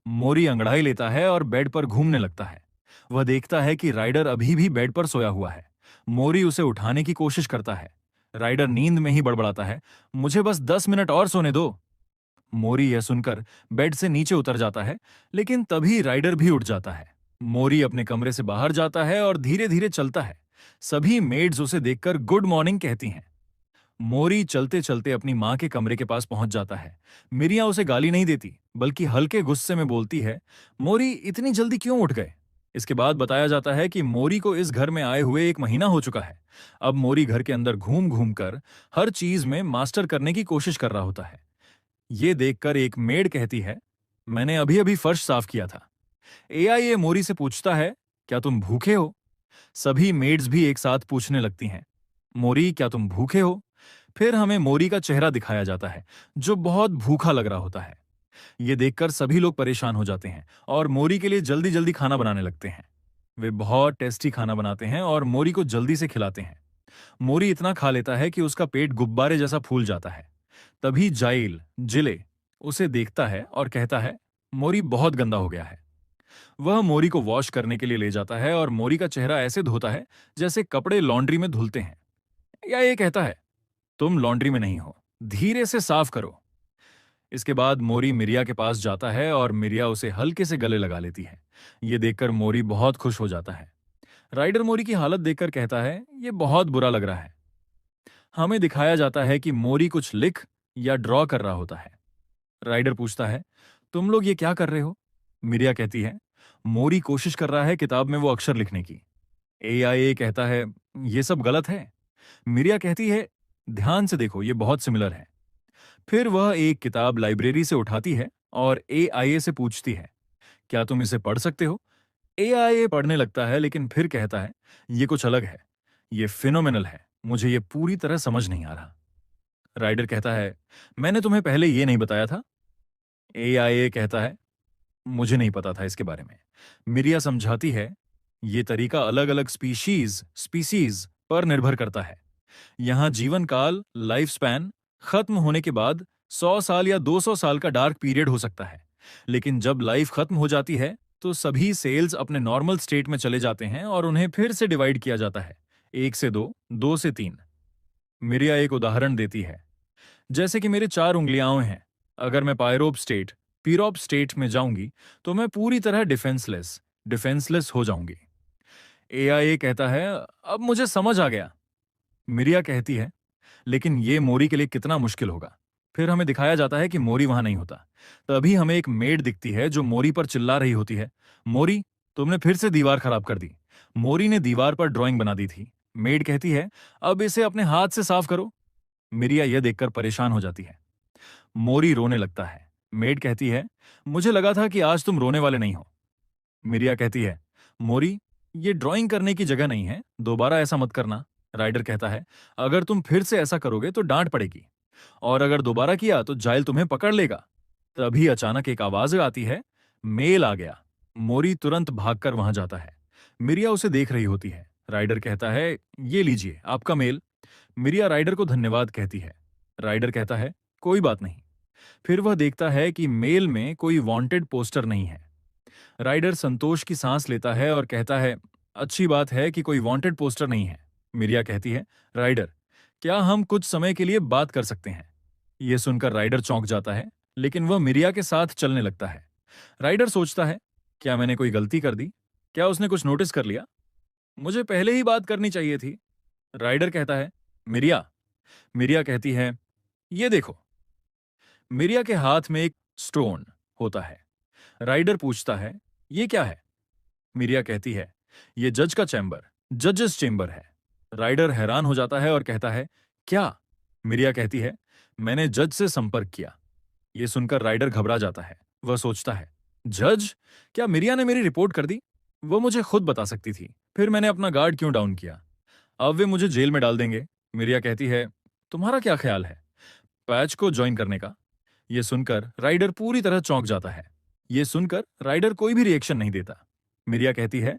मोरी अंगड़ाई लेता है और बेड पर घूमने लगता है। वह देखता है कि राइडर अभी भी बेड पर सोया हुआ है। मोरी उसे उठाने की कोशिश करता है। राइडर नींद में ही बड़बड़ाता है, मुझे बस 10 मिनट और सोने दो। मोरी यह सुनकर बेड से नीचे उतर जाता है, लेकिन तभी राइडर भी उठ जाता है। मोरी अपने कमरे से बाहर जाता है और धीरे धीरे चलता है। सभी मेड्स उसे देखकर गुड मॉर्निंग कहती हैं। मोरी चलते चलते अपनी मां के कमरे के पास पहुंच जाता है। मिरिया उसे गाली नहीं देती, बल्कि हल्के गुस्से में बोलती है, मोरी इतनी जल्दी क्यों उठ गए? इसके बाद बताया जाता है कि मोरी को इस घर में आए हुए 1 महीना हो चुका है। अब मोरी घर के अंदर घूम घूम कर हर चीज में मास्टर करने की कोशिश कर रहा होता है। ये देखकर एक मेड कहती है, मैंने अभी अभी फर्श साफ किया था। एआईए मोरी से पूछता है, क्या तुम भूखे हो? सभी मेड्स भी एक साथ पूछने लगती हैं, मोरी क्या तुम भूखे हो? फिर हमें मोरी का चेहरा दिखाया जाता है, जो बहुत भूखा लग रहा होता है। ये देखकर सभी लोग परेशान हो जाते हैं और मोरी के लिए जल्दी जल्दी खाना बनाने लगते हैं। वे बहुत टेस्टी खाना बनाते हैं और मोरी को जल्दी से खिलाते हैं। मोरी इतना खा लेता है कि उसका पेट गुब्बारे जैसा फूल जाता है। तभी जाइल जिले उसे देखता है और कहता है, मोरी बहुत गंदा हो गया है। वह मोरी को वॉश करने के लिए ले जाता है और मोरी का चेहरा ऐसे धोता है जैसे कपड़े लॉन्ड्री में धुलते हैं। या ये कहता है, तुम लॉन्ड्री में नहीं हो, धीरे से साफ करो। इसके बाद मोरी मिरिया के पास जाता है और मिरिया उसे हल्के से गले लगा लेती है। ये देखकर मोरी बहुत खुश हो जाता है। राइडर मोरी की हालत देखकर कहता है, ये बहुत बुरा लग रहा है। हमें दिखाया जाता है कि मोरी कुछ लिख या ड्रॉ कर रहा होता है। राइडर पूछता है, तुम लोग ये क्या कर रहे हो? मिरिया कहती है, मोरी कोशिश कर रहा है किताब में वो अक्षर लिखने की। एआईए कहता है, ये सब गलत है। मिरिया कहती है, ध्यान से देखो, ये बहुत सिमिलर है। फिर वह एक किताब लाइब्रेरी से उठाती है और एआईए से पूछती है, क्या तुम इसे पढ़ सकते हो? एआईए पढ़ने लगता है, लेकिन फिर कहता है, ये कुछ अलग है, ये फिनोमिनल है, मुझे ये पूरी तरह समझ नहीं आ रहा। राइडर कहता है, मैंने तुम्हें पहले ये नहीं बताया था? एआईए कहता है, मुझे नहीं पता था इसके बारे में। मिरिया समझाती है, ये तरीका अलग अलग स्पीसीज पर निर्भर करता है। यहां जीवन काल, लाइफ स्पैन खत्म होने के बाद 100 साल या 200 साल का डार्क पीरियड हो सकता है। लेकिन जब लाइफ खत्म हो जाती है तो सभी सेल्स अपने नॉर्मल स्टेट में चले जाते हैं और उन्हें फिर से डिवाइड किया जाता है, 1 से 2, 2 से 3। मिरिया एक उदाहरण देती है, जैसे कि मेरे 4 उंगलियां हैं। अगर मैं पायरोप स्टेट पीरॉप स्टेट में जाऊंगी तो मैं पूरी तरह डिफेंसलेस हो जाऊंगी। एआईए कहता है, अब मुझे समझ आ गया। मिरिया कहती है, लेकिन ये मोरी के लिए कितना मुश्किल होगा। फिर हमें दिखाया जाता है कि मोरी वहां नहीं होता। तभी हमें एक मेड दिखती है जो मोरी पर चिल्ला रही होती है, मोरी, तुमने फिर से दीवार खराब कर दी। मोरी ने दीवार पर ड्राइंग बना दी थी। मेड कहती है, अब इसे अपने हाथ से साफ करो। मिरिया यह देखकर परेशान हो जाती है। मोरी रोने लगता है। मेड कहती है, मुझे लगा था कि आज तुम रोने वाले नहीं हो। मिरिया कहती है, मोरी, ये ड्राइंग करने की जगह नहीं है, दोबारा ऐसा मत करना। राइडर कहता है, अगर तुम फिर से ऐसा करोगे तो डांट पड़ेगी, और अगर दोबारा किया तो जाइल तुम्हें पकड़ लेगा। तभी अचानक एक आवाज आती है, मेल आ गया। मोरी तुरंत भागकर वहां जाता है। मिरिया उसे देख रही होती है। राइडर कहता है, ये लीजिए आपका मेल। मिरिया राइडर को धन्यवाद कहती है। राइडर कहता है, कोई बात नहीं। फिर वह देखता है कि मेल में कोई वांटेड पोस्टर नहीं है। राइडर संतोष की सांस लेता है और कहता है, अच्छी बात है कि कोई वांटेड पोस्टर नहीं है। मिरिया कहती है, राइडर, क्या हम कुछ समय के लिए बात कर सकते हैं? यह सुनकर राइडर चौंक जाता है, लेकिन वह मिरिया के साथ चलने लगता है। राइडर सोचता है, क्या मैंने कोई गलती कर दी? क्या उसने कुछ नोटिस कर लिया? मुझे पहले ही बात करनी चाहिए थी। राइडर कहता है, मिरिया। मिरिया कहती है, ये देखो। मिरिया के हाथ में एक स्टोन होता है। राइडर पूछता है, ये क्या है? मिरिया कहती है, ये जज का चैम्बर, जजेस चेंबर है। राइडर हैरान हो जाता है और कहता है, क्या? मिरिया कहती है, मैंने जज से संपर्क किया। यह सुनकर राइडर घबरा जाता है। वह सोचता है, जज? क्या मिरिया ने मेरी रिपोर्ट कर दी? वो मुझे खुद बता सकती थी, फिर मैंने अपना गार्ड क्यों डाउन किया? अब वे मुझे जेल में डाल देंगे। मिरिया कहती है, तुम्हारा क्या ख्याल है पैच को ज्वाइन करने का? यह सुनकर राइडर पूरी तरह चौंक जाता है। यह सुनकर राइडर कोई भी रिएक्शन नहीं देता। मिरिया कहती है,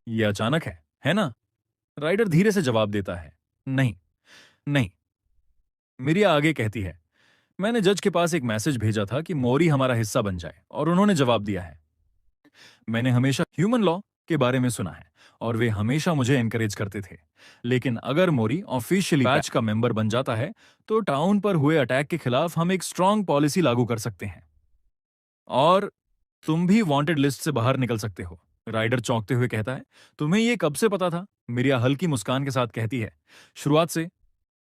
यह अचानक है ना? राइडर धीरे से जवाब देता है, नहीं, नहीं। मिरिया आगे कहती है, मैंने जज के पास एक मैसेज भेजा था कि मोरी हमारा हिस्सा बन जाए, और उन्होंने जवाब दिया है। मैंने हमेशा ह्यूमन लॉ के बारे में सुना है और वे हमेशा मुझे एनकरेज करते थे। लेकिन अगर मोरी ऑफिशियली पैच का मेंबर बन जाता है तो टाउन पर हुए अटैक के खिलाफ हम एक स्ट्रांग पॉलिसी लागू कर सकते हैं और तुम भी वांटेड लिस्ट से बाहर निकल सकते हो। राइडर चौंकते हुए कहता है, तुम्हें यह कब से पता था? मिरिया हल्की मुस्कान के साथ कहती है, शुरुआत से।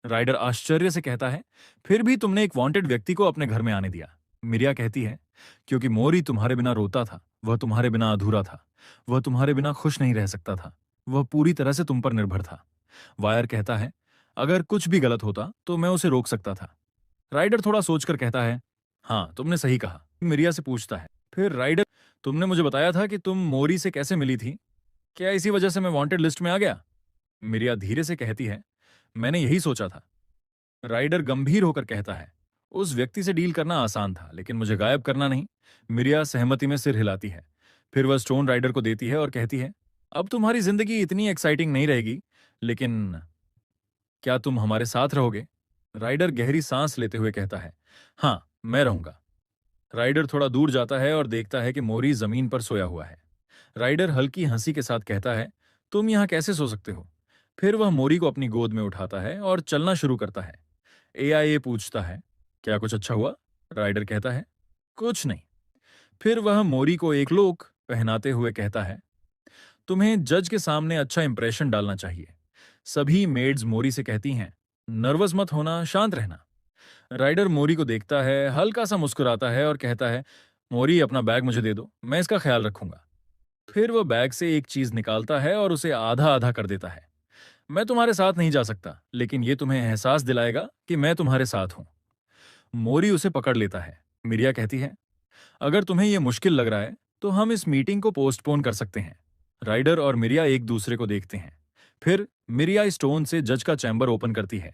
राइडर आश्चर्य से कहता है, फिर भी तुमने एक वांटेड व्यक्ति को अपने घर में आने दिया? मिरिया कहती है, क्योंकि मोरी तुम्हारे बिना रोता था, वह तुम्हारे बिना अधूरा था, वह तुम्हारे बिना खुश नहीं रह सकता था, वह पूरी तरह से तुम पर निर्भर था। वायर कहता है, अगर कुछ भी गलत होता तो मैं उसे रोक सकता था। राइडर थोड़ा सोचकर कहता है, हाँ, तुमने सही कहा। मिरिया से पूछता है, फिर राइडर, तुमने मुझे बताया था कि तुम मोरी से कैसे मिली थी, क्या इसी वजह से मैं वांटेड लिस्ट में आ गया? मिरिया धीरे से कहती है, मैंने यही सोचा था। राइडर गंभीर होकर कहता है, उस व्यक्ति से डील करना आसान था, लेकिन मुझे गायब करना नहीं। मिरिया सहमति में सिर हिलाती है। फिर वह स्टोन राइडर को देती है और कहती है, अब तुम्हारी जिंदगी इतनी एक्साइटिंग नहीं रहेगी, लेकिन क्या तुम हमारे साथ रहोगे? राइडर गहरी सांस लेते हुए कहता है, हाँ, मैं रहूंगा। राइडर थोड़ा दूर जाता है और देखता है कि मोरी जमीन पर सोया हुआ है। राइडर हल्की हंसी के साथ कहता है, तुम यहां कैसे सो सकते हो? फिर वह मोरी को अपनी गोद में उठाता है और चलना शुरू करता है। एआईए पूछता है, क्या कुछ अच्छा हुआ? राइडर कहता है, कुछ नहीं। फिर वह मोरी को एक लोक पहनाते हुए कहता है, तुम्हें जज के सामने अच्छा इंप्रेशन डालना चाहिए। सभी मेड्स मोरी से कहती हैं, नर्वस मत होना, शांत रहना। राइडर मोरी को देखता है, हल्का सा मुस्कुराता है और कहता है, मोरी, अपना बैग मुझे दे दो, मैं इसका ख्याल रखूंगा। फिर वह बैग से एक चीज निकालता है और उसे आधा आधा कर देता है। मैं तुम्हारे साथ नहीं जा सकता, लेकिन यह तुम्हें एहसास दिलाएगा कि मैं तुम्हारे साथ हूं। मोरी उसे पकड़ लेता है। मिरिया कहती है, अगर तुम्हें यह मुश्किल लग रहा है तो हम इस मीटिंग को पोस्टपोन कर सकते हैं। राइडर और मिरिया एक दूसरे को देखते हैं। फिर मिरिया स्टोन से जज का चैम्बर ओपन करती है।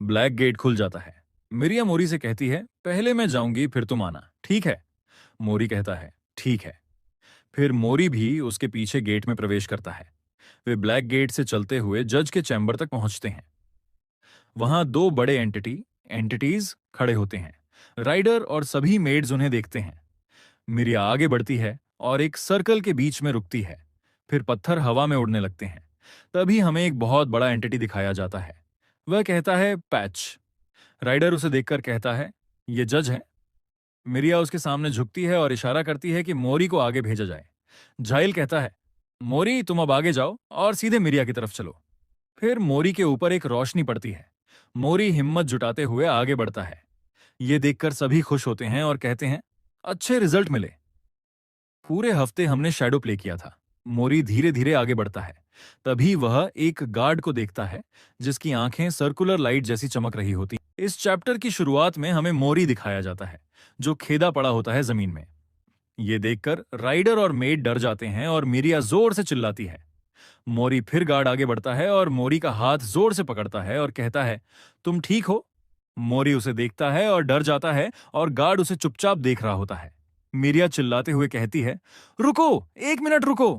ब्लैक गेट खुल जाता है। मिरिया मोरी से कहती है, पहले मैं जाऊंगी, फिर तुम आना, ठीक है? मोरी कहता है, ठीक है। फिर मोरी भी उसके पीछे गेट में प्रवेश करता है। वे ब्लैक गेट से चलते हुए जज के चैम्बर तक पहुंचते हैं। वहां दो बड़े एंटिटीज खड़े होते हैं। राइडर और सभी मेड्स उन्हें देखते हैं। मिरिया आगे बढ़ती है और एक सर्कल के बीच में रुकती है। फिर पत्थर हवा में उड़ने लगते हैं। तभी हमें एक बहुत बड़ा एंटिटी दिखाया जाता है। वह कहता है, पैच। राइडर उसे देखकर कहता है, ये जज है? मिरिया उसके सामने झुकती है और इशारा करती है कि मोरी को आगे भेजा जाए। जाइल कहता है, मोरी तुम अब आगे जाओ और सीधे मिरिया की तरफ चलो। फिर मोरी के ऊपर एक रोशनी पड़ती है। मोरी हिम्मत जुटाते हुए आगे बढ़ता है। ये देखकर सभी खुश होते हैं और कहते हैं, अच्छे रिजल्ट मिले। पूरे हफ्ते हमने शैडो प्ले किया था। मोरी धीरे धीरे आगे बढ़ता है। तभी वह एक गार्ड को देखता है जिसकी आंखें सर्कुलर लाइट जैसी चमक रही होती। इस चैप्टर की शुरुआत में हमें मोरी दिखाया जाता है जो खेदा पड़ा होता है जमीन में। ये देखकर राइडर और मेड डर जाते हैं और मिरिया जोर से चिल्लाती है। मोरी फिर गार्ड आगे बढ़ता है और मोरी का हाथ जोर से पकड़ता है और कहता है, तुम ठीक हो? मोरी उसे देखता है और डर जाता है और गार्ड उसे चुपचाप देख रहा होता है। मिरिया चिल्लाते हुए कहती है, रुको, 1 मिनट रुको।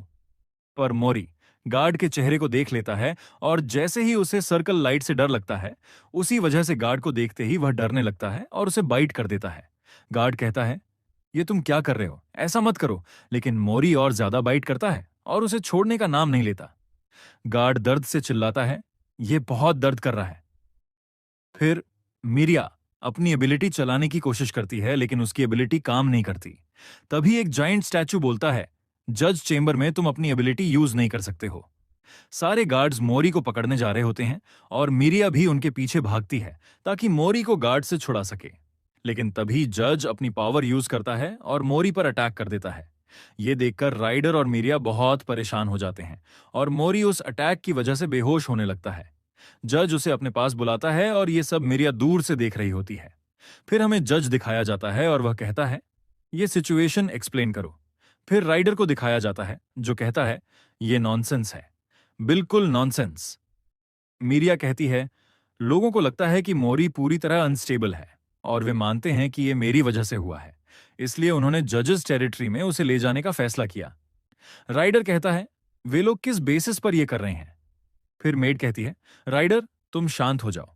पर मोरी गार्ड के चेहरे को देख लेता है और जैसे ही उसे सर्कल लाइट से डर लगता है, उसी वजह से गार्ड को देखते ही वह डरने लगता है और उसे बाइट कर देता है। गार्ड कहता है, ये तुम क्या कर रहे हो? ऐसा मत करो। लेकिन मोरी और ज्यादा बाइट करता है और उसे छोड़ने का नाम नहीं लेता। गार्ड दर्द से चिल्लाता है, ये बहुत दर्द कर रहा है। फिर मिरिया अपनी एबिलिटी चलाने की कोशिश करती है लेकिन उसकी एबिलिटी काम नहीं करती। तभी एक जाइंट स्टैचू बोलता है, जज चेंबर में तुम अपनी एबिलिटी यूज नहीं कर सकते हो। सारे गार्ड्स मोरी को पकड़ने जा रहे होते हैं और मिरिया भी उनके पीछे भागती है ताकि मोरी को गार्ड से छुड़ा सके। लेकिन तभी जज अपनी पावर यूज करता है और मोरी पर अटैक कर देता है। ये देखकर राइडर और मिरिया बहुत परेशान हो जाते हैं और मोरी उस अटैक की वजह से बेहोश होने लगता है। जज उसे अपने पास बुलाता है और ये सब मिरिया दूर से देख रही होती है। फिर हमें जज दिखाया जाता है और वह कहता है, ये सिचुएशन एक्सप्लेन करो। फिर राइडर को दिखाया जाता है जो कहता है, ये नॉनसेंस है, बिल्कुल नॉनसेंस। मिरिया कहती है, लोगों को लगता है कि मोरी पूरी तरह अनस्टेबल है और वे मानते हैं कि यह मेरी वजह से हुआ है, इसलिए उन्होंने जजेस टेरिटरी में उसे ले जाने का फैसला किया। राइडर कहता है, वे लोग किस बेसिस पर यह कर रहे हैं? फिर मेड कहती है, राइडर तुम शांत हो जाओ।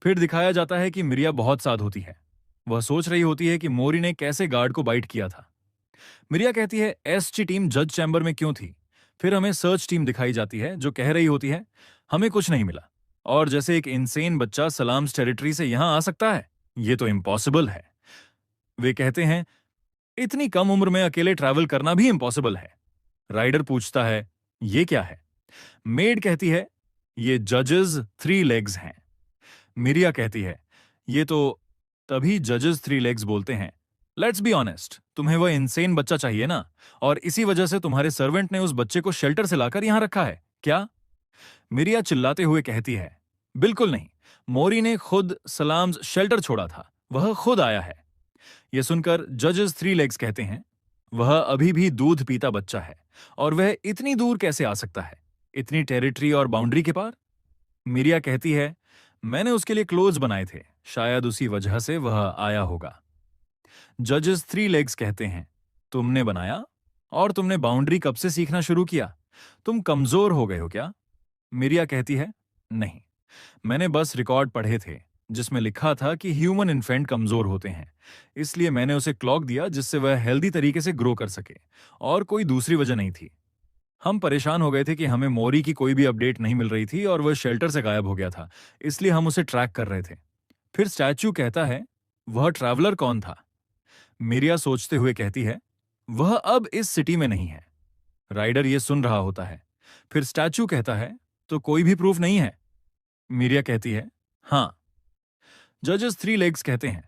फिर दिखाया जाता है कि मिरिया बहुत साध होती है। वह सोच रही होती है कि मोरी ने कैसे गार्ड को बाइट किया था। मिरिया कहती है, एसटी टीम जज चैम्बर में क्यों थी? फिर हमें सर्च टीम दिखाई जाती है जो कह रही होती है, हमें कुछ नहीं मिला और जैसे एक इनसेन बच्चा सलाम्स टेरिटरी से यहां आ सकता है, यह तो इम्पॉसिबल है। वे कहते हैं, इतनी कम उम्र में अकेले ट्रैवल करना भी इम्पॉसिबल है। राइडर पूछता है, ये क्या है? मेड कहती है, ये जजेस 3 लेग्स हैं। मिरिया कहती है, ये तो। तभी जजेस 3 लेग्स बोलते हैं, लेट्स बी ऑनेस्ट, तुम्हें वह इनसेन बच्चा चाहिए ना, और इसी वजह से तुम्हारे सर्वेंट ने उस बच्चे को शेल्टर से लाकर यहां रखा है क्या? मिरिया चिल्लाते हुए कहती है, बिल्कुल नहीं, मोरी ने खुद सलाम्स शेल्टर छोड़ा था, वह खुद आया है। यह सुनकर जजेस 3 लेग्स कहते हैं, वह अभी भी दूध पीता बच्चा है और वह इतनी दूर कैसे आ सकता है, इतनी टेरिटरी और बाउंड्री के पार? मिरिया कहती है, मैंने उसके लिए क्लोथ्स बनाए थे, शायद उसी वजह से वह आया होगा। जजेस 3 लेग्स कहते हैं, तुमने बनाया? और तुमने बाउंड्री कब से सीखना शुरू किया? तुम कमजोर हो गए हो क्या? मिरिया कहती है, नहीं, मैंने बस रिकॉर्ड पढ़े थे जिसमें लिखा था कि ह्यूमन इन्फेंट कमजोर होते हैं, इसलिए मैंने उसे क्लॉक दिया जिससे वह हेल्दी तरीके से ग्रो कर सके, और कोई दूसरी वजह नहीं थी। हम परेशान हो गए थे कि हमें मोरी की कोई भी अपडेट नहीं मिल रही थी और वह शेल्टर से गायब हो गया था, इसलिए हम उसे ट्रैक कर रहे थे। फिर स्टैच्यू कहता है, वह ट्रैवलर कौन था? मिरिया सोचते हुए कहती है, वह अब इस सिटी में नहीं है। राइडर ये सुन रहा होता है। फिर स्टैच्यू कहता है, तो कोई भी प्रूफ नहीं है? मिरिया कहती है, हाँ। जजेस 3 लेग्स कहते हैं,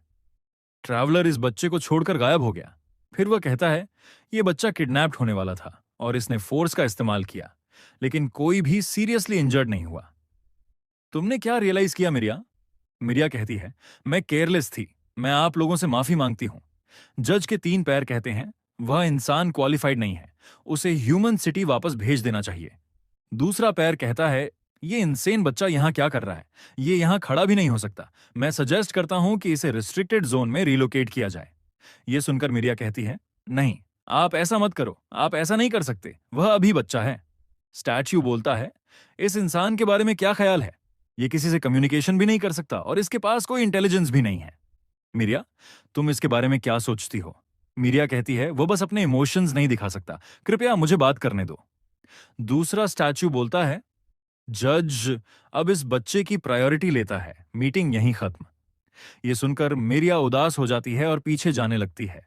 ट्रैवलर इस बच्चे को छोड़कर गायब हो गया। फिर वह कहता है, यह बच्चा किडनैप्ड होने वाला था और इसने फोर्स का इस्तेमाल किया, लेकिन कोई भी सीरियसली इंजर्ड नहीं हुआ। तुमने क्या रियलाइज किया मिरिया? मिरिया कहती है, मैं केयरलेस थी, मैं आप लोगों से माफी मांगती हूं। जज के 3 पैर कहते हैं, वह इंसान क्वालिफाइड नहीं है, उसे ह्यूमन सिटी वापस भेज देना चाहिए। दूसरा पैर कहता है, ये इंसेन बच्चा यहां क्या कर रहा है, ये यहां खड़ा भी नहीं हो सकता, मैं सजेस्ट करता हूं कि इसे रिस्ट्रिक्टेड जोन में रिलोकेट किया जाए। यह सुनकर मिरिया कहती है, नहीं, आप ऐसा मत करो, आप ऐसा नहीं कर सकते, वह अभी बच्चा है। स्टैच्यू बोलता है, इस इंसान के बारे में क्या ख्याल है? यह किसी से कम्युनिकेशन भी नहीं कर सकता और इसके पास कोई इंटेलिजेंस भी नहीं है। मिरिया, तुम इसके बारे में क्या सोचती हो? मिरिया कहती है, वो बस अपने इमोशंस नहीं दिखा सकता, कृपया मुझे बात करने दो। दूसरा स्टैच्यू बोलता है, जज अब इस बच्चे की प्रायोरिटी लेता है, मीटिंग यहीं खत्म। ये सुनकर मिरिया उदास हो जाती है और पीछे जाने लगती है।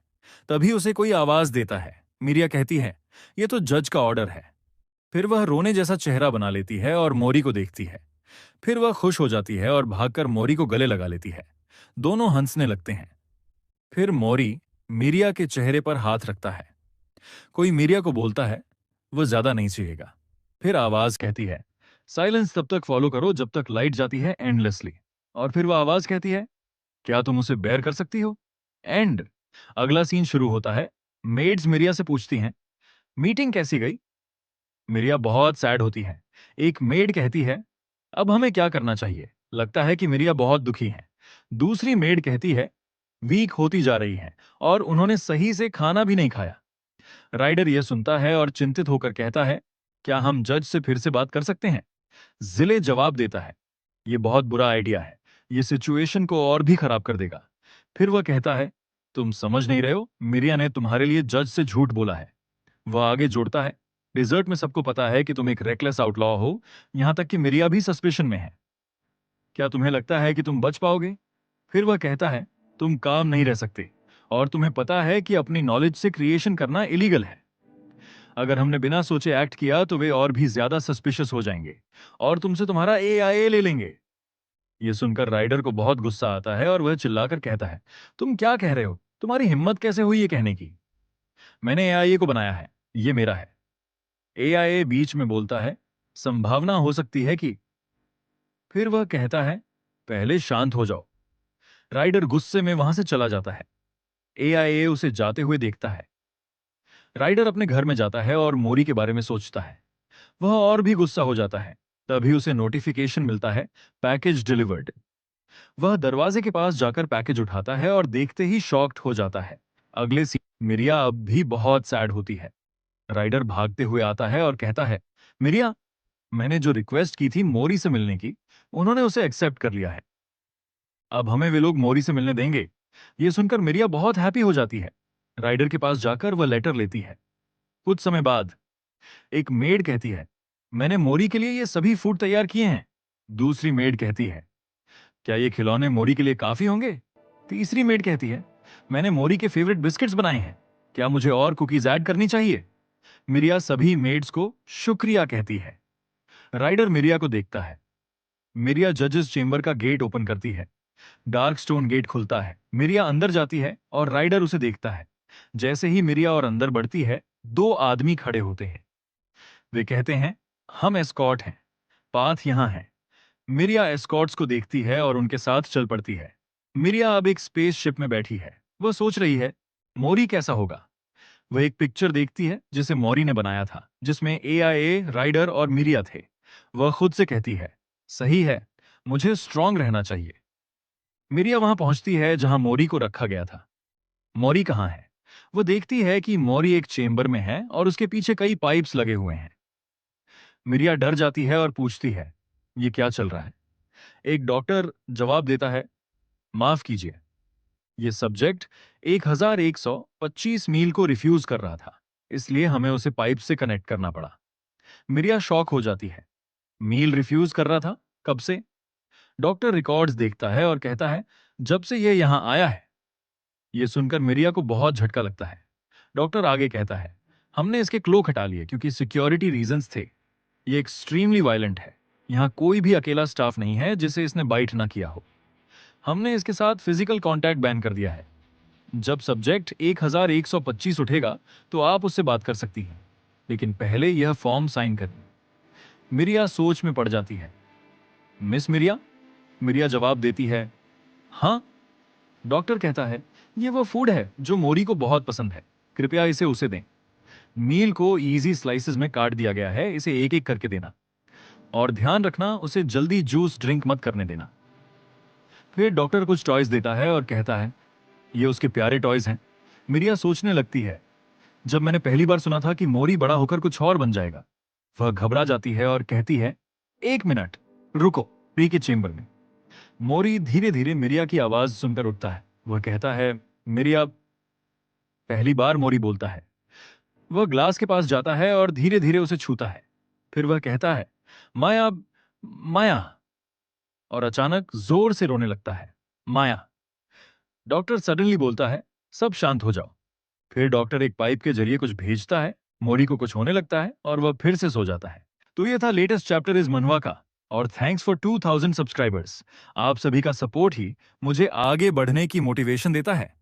तभी उसे कोई आवाज देता है। मिरिया कहती है, ये तो जज का ऑर्डर है। फिर वह रोने जैसा चेहरा बना लेती है और मोरी को देखती है। फिर वह खुश हो जाती है और भागकर मोरी को गले लगा लेती है। दोनों हंसने लगते हैं। फिर मोरी मिरिया के चेहरे पर हाथ रखता है। कोई मिरिया को बोलता है, वो ज्यादा नहीं चाहिएगा। फिर आवाज कहती है, साइलेंस तब तक फॉलो करो जब तक लाइट जाती है एंडलेसली। और फिर वह आवाज कहती है, क्या तुम उसे बेयर कर सकती हो? एंड अगला सीन शुरू होता है। मेड्स मिरिया से पूछती हैं, मीटिंग कैसी गई? मिरिया बहुत सैड होती है। एक मेड कहती है, अब हमें क्या करना चाहिए? लगता है कि मिरिया बहुत दुखी है। दूसरी मेड कहती है, वीक होती जा रही है और उन्होंने सही से खाना भी नहीं खाया। राइडर यह सुनता है और चिंतित होकर कहता है, क्या हम जज से फिर से बात कर सकते हैं? जिले जवाब देता है, यह बहुत बुरा आइडिया है। यह सिचुएशन को और भी खराब कर देगा। फिर वह कहता है, तुम समझ नहीं रहे हो, मिरिया ने तुम्हारे लिए जज से झूठ बोला है। वह आगे जोड़ता है, डिजर्ट में सबको पता है कि तुम एक रेकलेस आउटलॉ हो, यहां तक कि मिरिया भी सस्पेशन में है। क्या तुम्हें लगता है कि तुम बच पाओगे? फिर वह कहता है, तुम काम नहीं रह सकते और तुम्हें पता है कि अपनी नॉलेज से क्रिएशन करना इलीगल है। अगर हमने बिना सोचे एक्ट किया तो वे और भी ज्यादा सस्पिशियस हो जाएंगे और तुमसे तुम्हारा एआईए ले लेंगे। यह सुनकर राइडर को बहुत गुस्सा आता है और वह चिल्लाकर कहता है, तुम क्या कह रहे हो? तुम्हारी हिम्मत कैसे हुई ये कहने की? मैंने एआईए को बनाया है, ये मेरा है। एआईए बीच में बोलता है, संभावना हो सकती है कि। फिर वह कहता है, पहले शांत हो जाओ। राइडर गुस्से में वहां से चला जाता है। एआईए उसे जाते हुए देखता है। राइडर अपने घर में जाता है और मोरी के बारे में सोचता है। वह और भी गुस्सा हो जाता है। तभी उसे नोटिफिकेशन मिलता है, पैकेज डिलीवर्ड। वह दरवाजे के पास जाकर पैकेज उठाता है और देखते ही शॉक्ड हो जाता है। अगले सीन मिरिया अब भी बहुत सैड होती है। राइडर भागते हुए आता है और कहता है, मिरिया, मैंने जो रिक्वेस्ट की थी मोरी से मिलने की, उन्होंने उसे एक्सेप्ट कर लिया है। अब हमें वे लोग मोरी से मिलने देंगे। यह सुनकर मिरिया बहुत हैप्पी हो जाती है। राइडर के पास जाकर वह लेटर लेती है। कुछ समय बाद एक मेड कहती है, मैंने मोरी के लिए ये सभी फूड तैयार किए हैं। दूसरी मेड कहती है, क्या ये खिलौने मोरी के लिए काफी होंगे? तीसरी मेड कहती है, मैंने मोरी के फेवरेट बिस्किट्स बनाए हैं। क्या मुझे और कुकीज ऐड करनी चाहिए? मिरिया सभी मेड्स को शुक्रिया कहती है। राइडर मिरिया को देखता है। मिरिया जजेस चेंबर का गेट ओपन करती है। डार्क स्टोन गेट खुलता है। मिरिया अंदर जाती है और राइडर उसे देखता है। जैसे ही मिरिया और अंदर बढ़ती है, दो आदमी खड़े होते हैं। वे कहते हैं, हम एस्कॉर्ट हैं, पाथ यहां है। मिरिया एस्कॉर्ट्स को देखती है और उनके साथ चल पड़ती है। मिरिया अब एक स्पेस शिप में बैठी है। वह सोच रही है, मोरी कैसा होगा? वह एक पिक्चर देखती है जिसे मोरी ने बनाया था, जिसमें एआईए, राइडर और मिरिया थे। वह खुद से कहती है, सही है, मुझे स्ट्रांग रहना चाहिए। मिरिया वहां पहुंचती है जहां मोरी को रखा गया था। मोरी कहां है? वो देखती है कि मोरी एक चेंबर में है और उसके पीछे कई पाइप्स लगे हुए हैं। मिरिया डर जाती है और पूछती है, ये क्या चल रहा है? एक डॉक्टर जवाब देता है, माफ कीजिए, ये सब्जेक्ट 1125 मील को रिफ्यूज कर रहा था, इसलिए हमें उसे पाइप से कनेक्ट करना पड़ा। मिरिया शॉक हो जाती है। मील रिफ्यूज कर रहा था? कब से? डॉक्टर रिकॉर्ड्स देखता है और कहता है, जब से ये यहां आया है। यह सुनकर मिरिया को बहुत झटका लगता है। डॉक्टर आगे कहता है, हमने इसके क्लोक हटा लिए क्योंकि सिक्योरिटी रीजंस थे। ये एक्सट्रीमली वायलेंट है। यहाँ कोई भी अकेला स्टाफ नहीं है जिसे इसने बाइट ना किया हो। हमने इसके साथ फिजिकल कांटेक्ट बैन कर दिया है। जब सब्जेक्ट 1125 उठेगा तो आप उससे बात कर सकती हैं, लेकिन पहले यह फॉर्म साइन करें। मिरिया सोच में पड़ जाती है। मिस मिरिया? मिरिया जवाब देती है, हाँ। डॉक्टर कहता है, यह वो फूड है जो मोरी को बहुत पसंद है, कृपया इसे उसे दें। मील को इजी स्लाइसेस में काट दिया गया है, इसे एक एक करके देना और ध्यान रखना उसे जल्दी जूस ड्रिंक मत करने देना। फिर डॉक्टर कुछ टॉयज देता है और कहता है, ये उसके प्यारे टॉयज हैं। मिरिया सोचने लगती है, जब मैंने पहली बार सुना था कि मोरी बड़ा होकर कुछ और बन जाएगा। वह घबरा जाती है और कहती है, एक मिनट रुको। प्री के चेंबर में मोरी धीरे धीरे मिरिया की आवाज सुनकर उठता है। वह कहता है, मिरिया। पहली बार मोरी बोलता है। वह ग्लास के पास जाता है और धीरे धीरे उसे छूता है। फिर वह कहता है, माया, माया, और अचानक जोर से रोने लगता है। माया। डॉक्टर सडनली बोलता है, सब शांत हो जाओ। फिर डॉक्टर एक पाइप के जरिए कुछ भेजता है, मोरी को कुछ होने लगता है और वह फिर से सो जाता है। तो ये था लेटेस्ट चैप्टर इस मनवा का। और थैंक्स फॉर 2000 सब्सक्राइबर्स। आप सभी का सपोर्ट ही मुझे आगे बढ़ने की मोटिवेशन देता है।